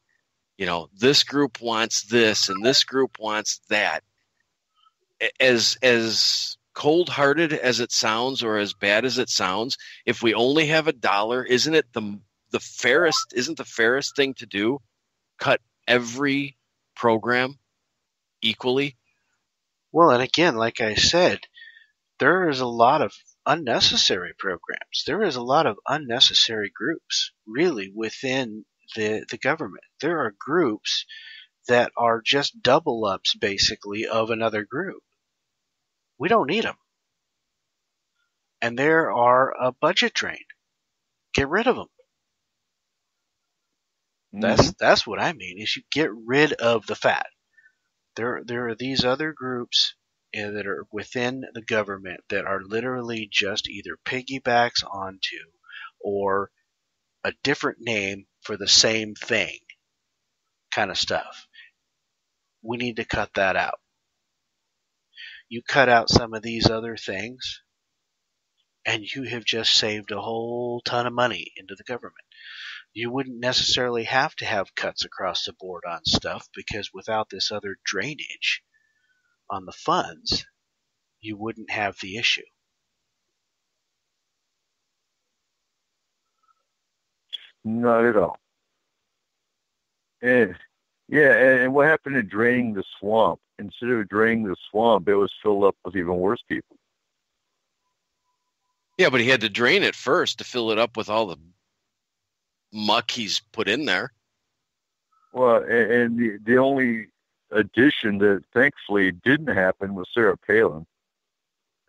You know, this group wants this and this group wants that. As cold-hearted as it sounds, or as bad as it sounds, if we only have $1, isn't it the fairest thing to do? Cut every program equally? Well, and again, like I said, there is a lot of unnecessary programs. There is a lot of unnecessary groups, really, within the government. There are groups that are just double-ups, basically, of another group. We don't need them. And there are a budget drain. Get rid of them. That's what I mean, is you get rid of the fat. There are these other groups that are within the government that are literally just either piggybacks onto or a different name for the same thing kind of stuff. We need to cut that out. You cut out some of these other things, and you have just saved a whole ton of money into the government. You wouldn't necessarily have to have cuts across the board on stuff, because without this other drainage on the funds, you wouldn't have the issue. Not at all. And what happened to draining the swamp? Instead of draining the swamp, it was filled up with even worse people. Yeah, but he had to drain it first to fill it up with all the muck he's put in there. Well, and the only addition that thankfully didn't happen was Sarah Palin.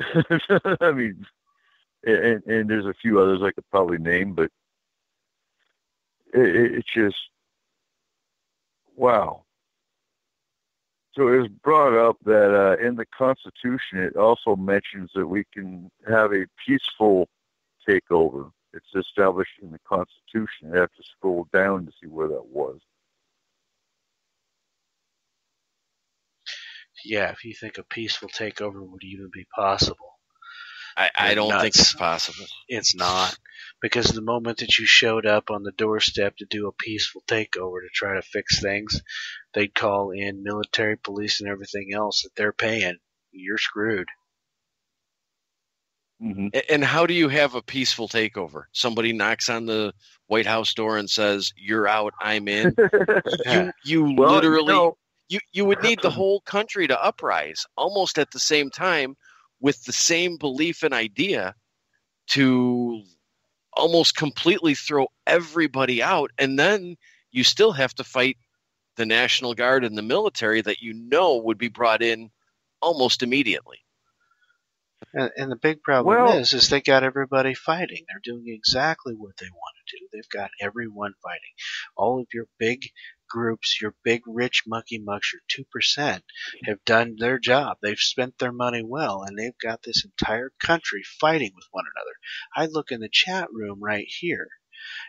I mean, and there's a few others I could probably name, but it's just, wow. So it was brought up that in the Constitution, it also mentions that we can have a peaceful takeover. It's established in the Constitution. You have to scroll down to see where that was. Yeah, if you think a peaceful takeover would even be possible. I don't think it's possible. It's not. Because the moment that you showed up on the doorstep to do a peaceful takeover to try to fix things, they'd call in military, police, and everything else that they're paying. You're screwed. Mm-hmm. And how do you have a peaceful takeover? Somebody knocks on the White House door and says, "You're out, I'm in." You Well, literally, you would need the whole country to uprise almost at the same time with the same belief and idea to almost completely throw everybody out. And then you still have to fight the National Guard and the military that you know would be brought in almost immediately. And the big problem is they got everybody fighting. They're doing exactly what they want to do. They've got everyone fighting. All of your big groups, your big rich mucky mucks, your 2% have done their job. They've spent their money well, and they've got this entire country fighting with one another. I look in the chat room right here,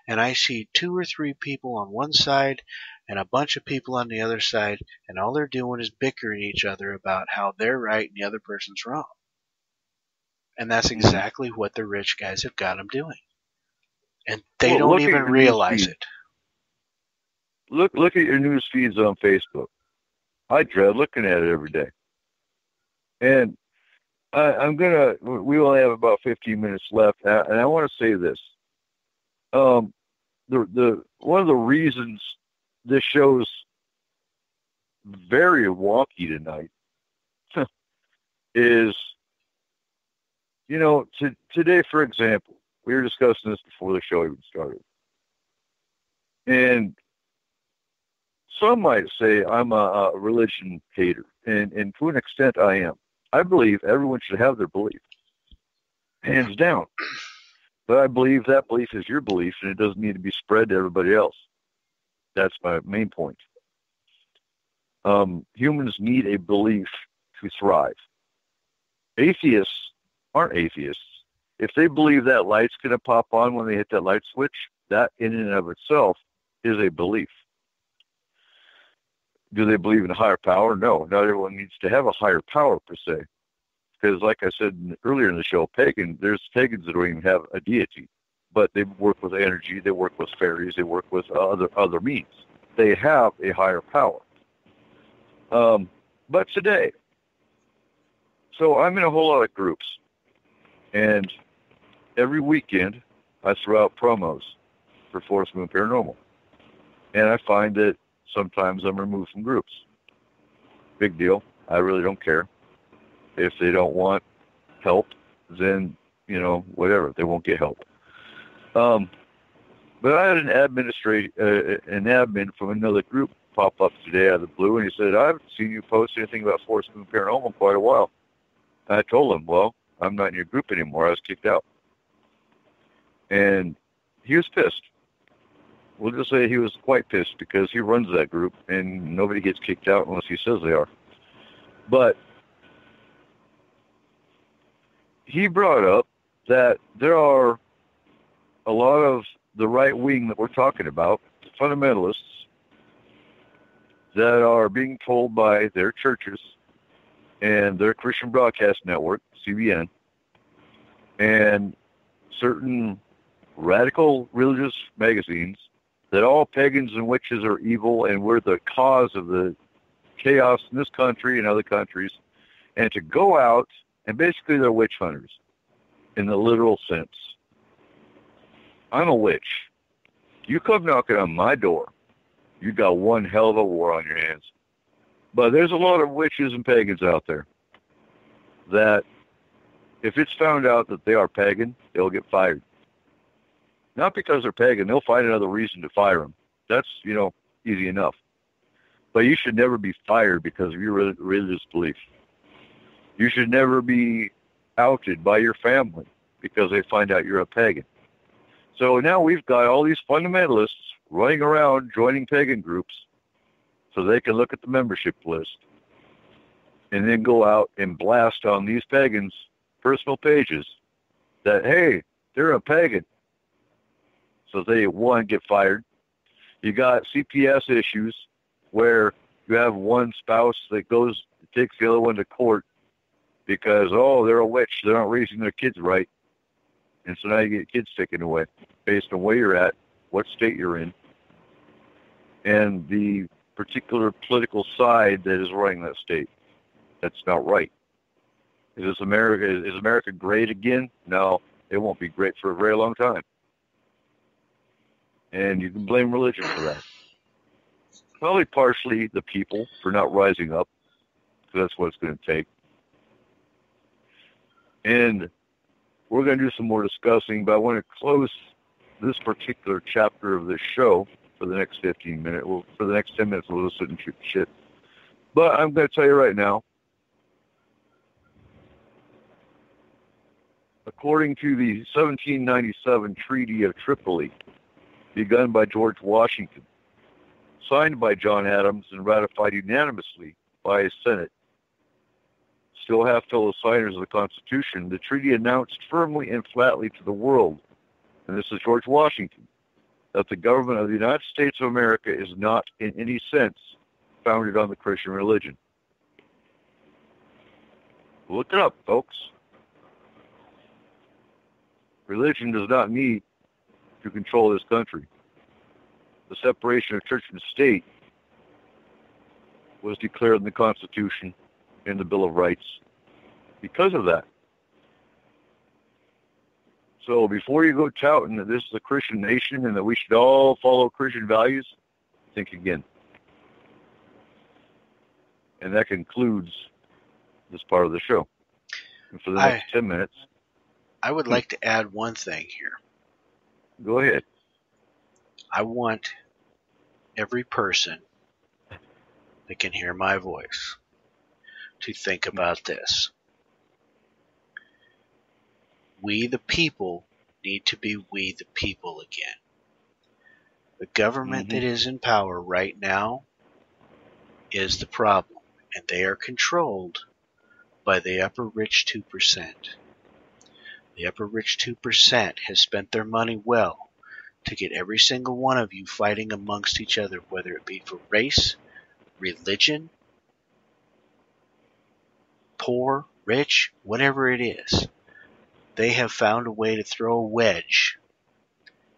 and I see 2 or 3 people on one side and a bunch of people on the other side, and all they're doing is bickering each other about how they're right and the other person's wrong. And that's exactly what the rich guys have got them doing. And they don't even realize it. Look at your news feeds on Facebook. I dread looking at it every day. And we only have about 15 minutes left, and I want to say this. One of the reasons this show's very wonky tonight is, today, for example, we were discussing this before the show even started. And some might say I'm a religion hater, and to an extent I am. I believe everyone should have their belief, hands down. But I believe that belief is your belief, and it doesn't need to be spread to everybody else. That's my main point. Humans need a belief to thrive. Atheists aren't atheists. If they believe that light's going to pop on when they hit that light switch, that in and of itself is a belief. Do they believe in a higher power? No. Not everyone needs to have a higher power per se. Because like I said earlier in the show, there's pagans that don't even have a deity. But they work with energy, they work with fairies, they work with other means. They have a higher power. But today, so I'm in a whole lot of groups. And every weekend, I throw out promos for Forest Moon Paranormal. And I find that sometimes I'm removed from groups. Big deal. I really don't care. If they don't want help, then, whatever. They won't get help. But I had an admin from another group pop up today out of the blue, and he said, I haven't seen you post anything about Forest Moon Paranormal in quite a while. And I told him, well, I'm not in your group anymore. I was kicked out. And he was pissed. We'll just say he was quite pissed because he runs that group and nobody gets kicked out unless he says they are. But he brought up that there are a lot of the right wing that we're talking about, fundamentalists, that are being told by their churches and their Christian Broadcast Network, CBN, and certain radical religious magazines that all pagans and witches are evil and we're the cause of the chaos in this country and other countries, and to go out and basically they're witch hunters in the literal sense. I'm a witch. You come knocking on my door, you got one hell of a war on your hands. But there's a lot of witches and pagans out there that if it's found out that they are pagan, they'll get fired. Not because they're pagan. They'll find another reason to fire them. That's, easy enough. But you should never be fired because of your religious belief. You should never be outed by your family because they find out you're a pagan. So now we've got all these fundamentalists running around joining pagan groups so they can look at the membership list and then go out and blast on these pagans' personal pages that, hey, they're a pagan. So they, one, get fired. You got CPS issues where you have one spouse that goes takes the other one to court because, oh, they're a witch. They're not raising their kids right. And so now you get kids taken away based on where you're at, what state you're in, and the particular political side that is running that state. That's not right. Is America great again? No, it won't be great for a very long time. And you can blame religion for that. Probably partially the people for not rising up, because that's what it's going to take. And we're going to do some more discussing, but I want to close this particular chapter of this show for the next 15 minutes. Well, for the next 10 minutes, we'll listen and shoot shit. But I'm going to tell you right now, according to the 1797 Treaty of Tripoli, begun by George Washington, signed by John Adams and ratified unanimously by his Senate, still half fellow signers of the Constitution, the treaty announced firmly and flatly to the world, and this is George Washington, that the government of the United States of America is not in any sense founded on the Christian religion. Look it up, folks. Religion does not need to control this country. The separation of church and state was declared in the Constitution and the Bill of Rights because of that. So before you go touting that this is a Christian nation and that we should all follow Christian values, think again. And that concludes this part of the show. And for the next 10 minutes... I would like to add one thing here. Go ahead. I want every person that can hear my voice to think about this. We the people need to be we the people again. The government that is in power right now is the problem, and they are controlled by the upper rich 2%. The upper rich 2% has spent their money well to get every single one of you fighting amongst each other, whether it be for race, religion, poor, rich, whatever it is. They have found a way to throw a wedge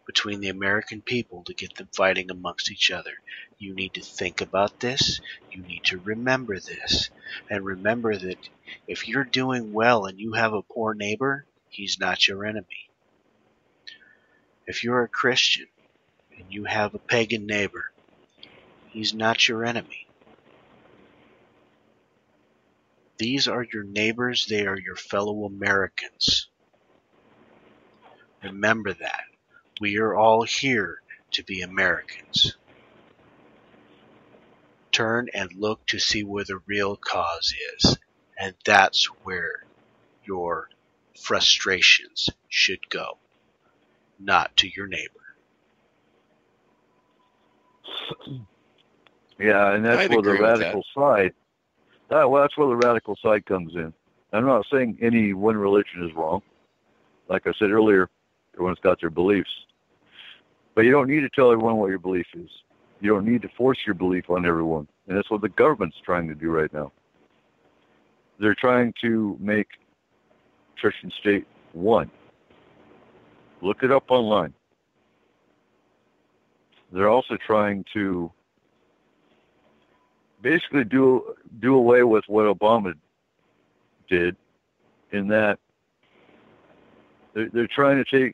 between the American people to get them fighting amongst each other. You need to think about this. You need to remember this. And remember that if you're doing well and you have a poor neighbor, he's not your enemy. If you're a Christian and you have a pagan neighbor, he's not your enemy. These are your neighbors. They are your fellow Americans. Remember that. We are all here to be Americans. Turn and look to see where the real cause is, and that's where your frustrations should go, not to your neighbor. Yeah, and that's where the radical side. Well, that's where the radical side comes in. I'm not saying any one religion is wrong. Like I said earlier, everyone's got their beliefs, but you don't need to tell everyone what your belief is. You don't need to force your belief on everyone, and that's what the government's trying to do right now. They're trying to make church and state one. Look it up online. They're also trying to basically do away with what Obama did, in that they're trying to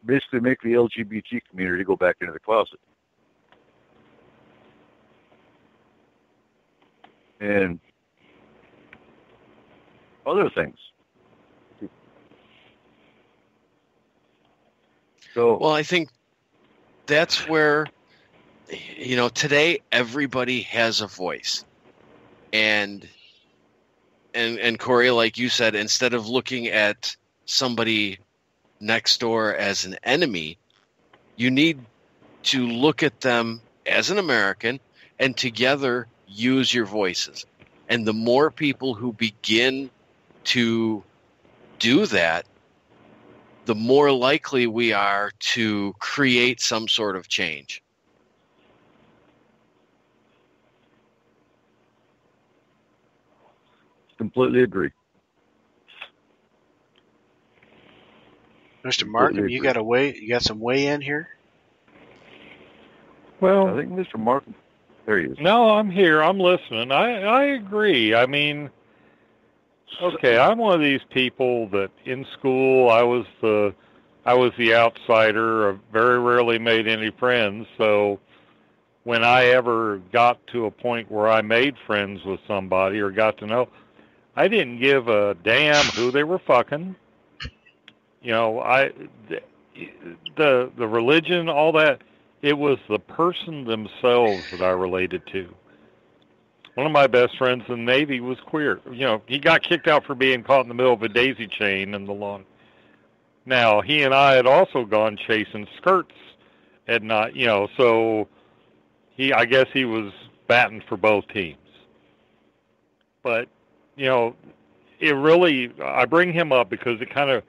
basically make the LGBT community go back into the closet. And other things. So, well, I think that's where, today everybody has a voice. And Corey, like you said, instead of looking at somebody next door as an enemy, you need to look at them as an American and together use your voices. And the more people who begin to do that, the more likely we are to create some sort of change. completely agree. Mr. Markham, you got some weigh in here? Well, I think Mr. Markham, there he is. No, I'm here. I'm listening. I agree. I mean, okay, I'm one of these people that in school I was the outsider. I very rarely made any friends. So when I ever got to a point where I made friends with somebody or got to know, I didn't give a damn who they were fucking. You know, the religion, all that. It was the person themselves that I related to. One of my best friends in the Navy was queer. You know, he got kicked out for being caught in the middle of a daisy chain in the lawn. Now, he and I had also gone chasing skirts at night, you know, so I guess he was batting for both teams. But, you know, I bring him up because it kind of,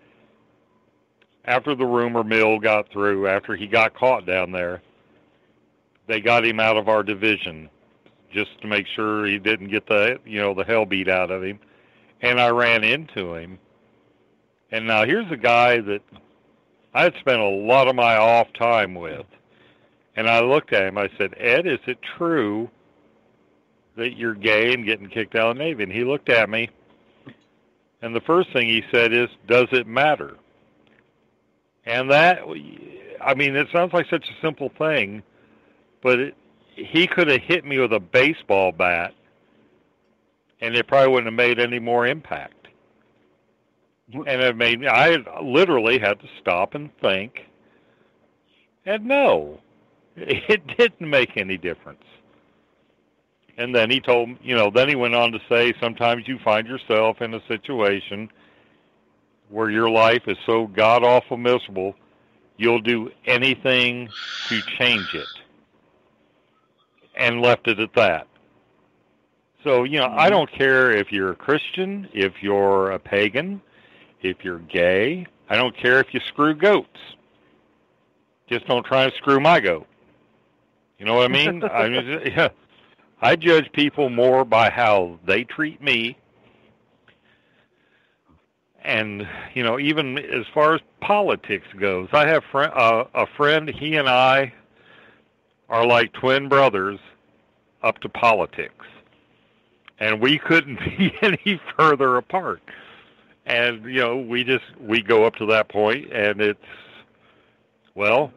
after the rumor mill got through, after he got caught down there, they got him out of our division just to make sure he didn't get the hell beat out of him. And I ran into him. And now here's a guy that I had spent a lot of my off time with. And I looked at him, I said, Ed, is it true that you're gay and getting kicked out of the Navy? And he looked at me, and the first thing he said is, does it matter? And that, I mean, it sounds like such a simple thing, but he could have hit me with a baseball bat, and it probably wouldn't have made any more impact. And I literally had to stop and think, and no, it didn't make any difference. And then he then he went on to say, sometimes you find yourself in a situation where your life is so god-awful miserable, you'll do anything to change it. And left it at that. So, you know, I don't care if you're a Christian, if you're a pagan, if you're gay. I don't care if you screw goats. Just don't try and screw my goat. You know what I mean? I judge people more by how they treat me. And, you know, even as far as politics goes, I have a friend, he and I are like twin brothers up to politics. And we couldn't be any further apart. And, you know, we go up to that point, and it's, well,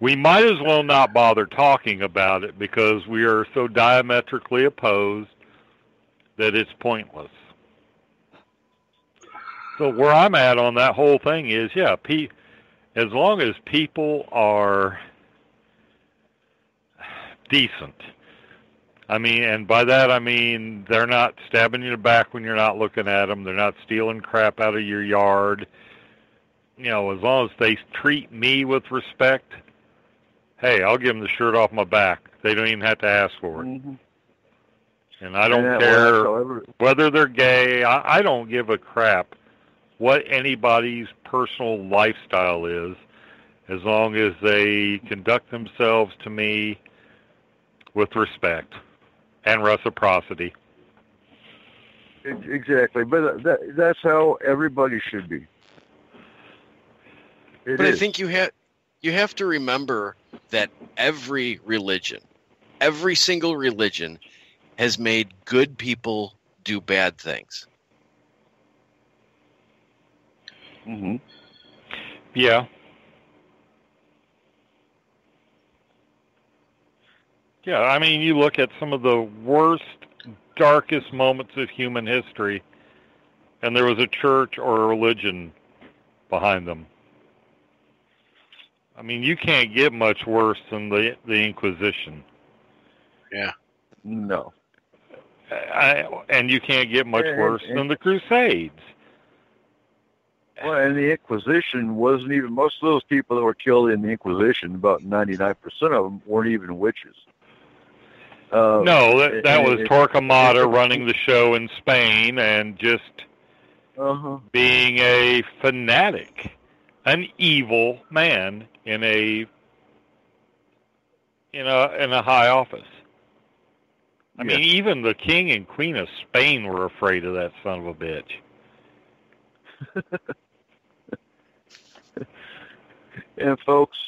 we might as well not bother talking about it because we are so diametrically opposed that it's pointless. So where I'm at on that whole thing is, yeah, as long as people are decent. I mean, and by that I mean they're not stabbing you in the back when you're not looking at them. They're not stealing crap out of your yard. You know, as long as they treat me with respect, hey, I'll give them the shirt off my back. They don't even have to ask for it. Mm-hmm. And I don't care whether they're gay. I don't give a crap what anybody's personal lifestyle is, as long as they conduct themselves to me with respect and reciprocity. Exactly, but that's how everybody should be. I think you have to remember that every single religion, has made good people do bad things. Mm-hmm. Yeah. Yeah, I mean, you look at some of the worst, darkest moments of human history, and there was a church or a religion behind them. I mean, you can't get much worse than the Inquisition. Yeah. No. And you can't get much worse than the Crusades. Well, and the Inquisition wasn't even, most of those people that were killed in the Inquisition, about 99% of them weren't even witches. No, that was Torquemada running the show in Spain and just being a fanatic, an evil man in a high office. I mean, even the king and queen of Spain were afraid of that son of a bitch. And folks,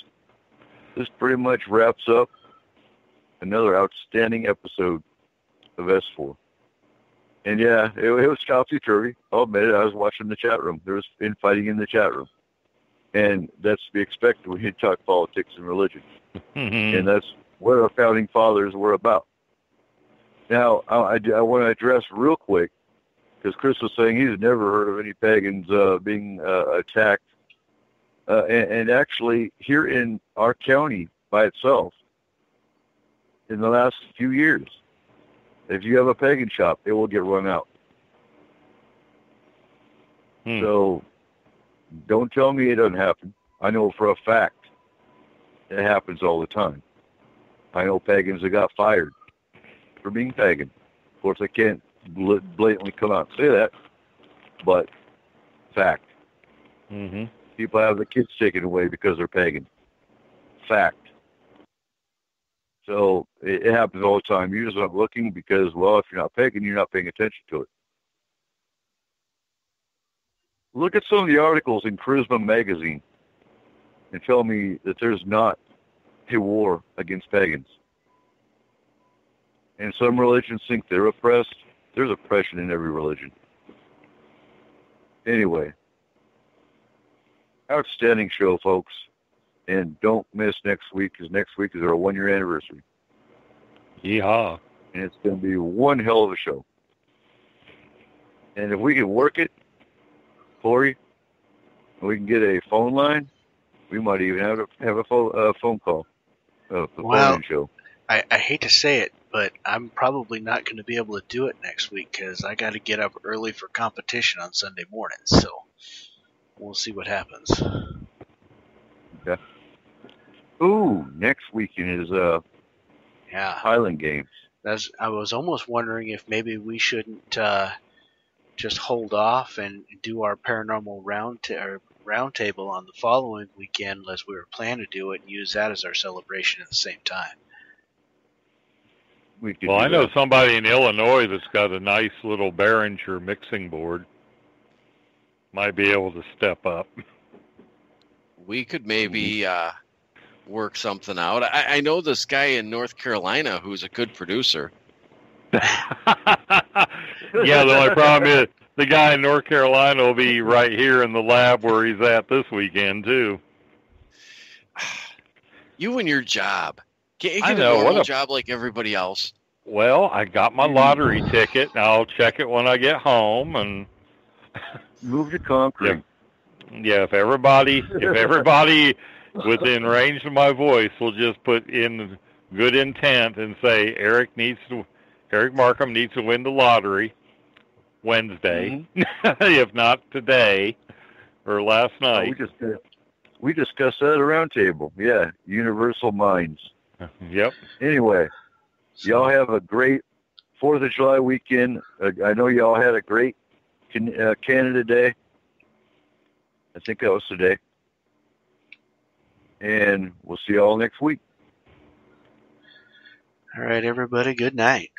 this pretty much wraps up another outstanding episode of S4. And yeah, it was topsy-turvy. I'll admit it. I was watching the chat room. There was infighting in the chat room. And that's to be expected when you talk politics and religion. And that's what our founding fathers were about. Now, I want to address real quick, because Chris was saying he's never heard of any pagans being attacked. And actually, here in our county by itself, in the last few years, if you have a pagan shop, it will get run out. So don't tell me it doesn't happen. I know for a fact it happens all the time. I know pagans that got fired for being pagan. Of course, I can't blatantly come out and say that, but fact. People have the kids taken away because they're pagan. Fact. So it happens all the time. You're just not looking because, well, if you're not pagan, you're not paying attention to it. Look at some of the articles in Charisma magazine and tell me that there's not a war against pagans. And some religions think they're oppressed. There's oppression in every religion. Anyway, outstanding show, folks. And don't miss next week, because next week is our 1-year anniversary. Yeehaw. And it's going to be one hell of a show. And if we can work it, Corey, and we can get a phone line, we might even have a phone call. The phone show. I hate to say it, but I'm probably not going to be able to do it next week because I got to get up early for competition on Sunday morning. So we'll see what happens. Okay. Ooh, next weekend is Highland Games. I was almost wondering if maybe we shouldn't just hold off and do our paranormal roundtable on the following weekend, unless we were planning to do it and use that as our celebration at the same time. Well, I know somebody in Illinois that's got a nice little Behringer mixing board. Might be able to step up. We could maybe work something out. I know this guy in North Carolina who's a good producer. Yeah, the only problem is the guy in North Carolina will be right here in the lab where he's at this weekend, too. You and your job. Can't you I get know, a normal job like everybody else? Well, I got my lottery ticket, and I'll check it when I get home. And move to Concord. Yeah, if everybody within range of my voice will just put in good intent and say Eric Markham needs to win the lottery Wednesday, if not today or last night. We discussed that at a round table. Yeah, universal minds. Yep. Anyway, y'all have a great 4th of July weekend. I know y'all had a great Canada Day. I think that was today. And we'll see y'all next week. All right, everybody. Good night.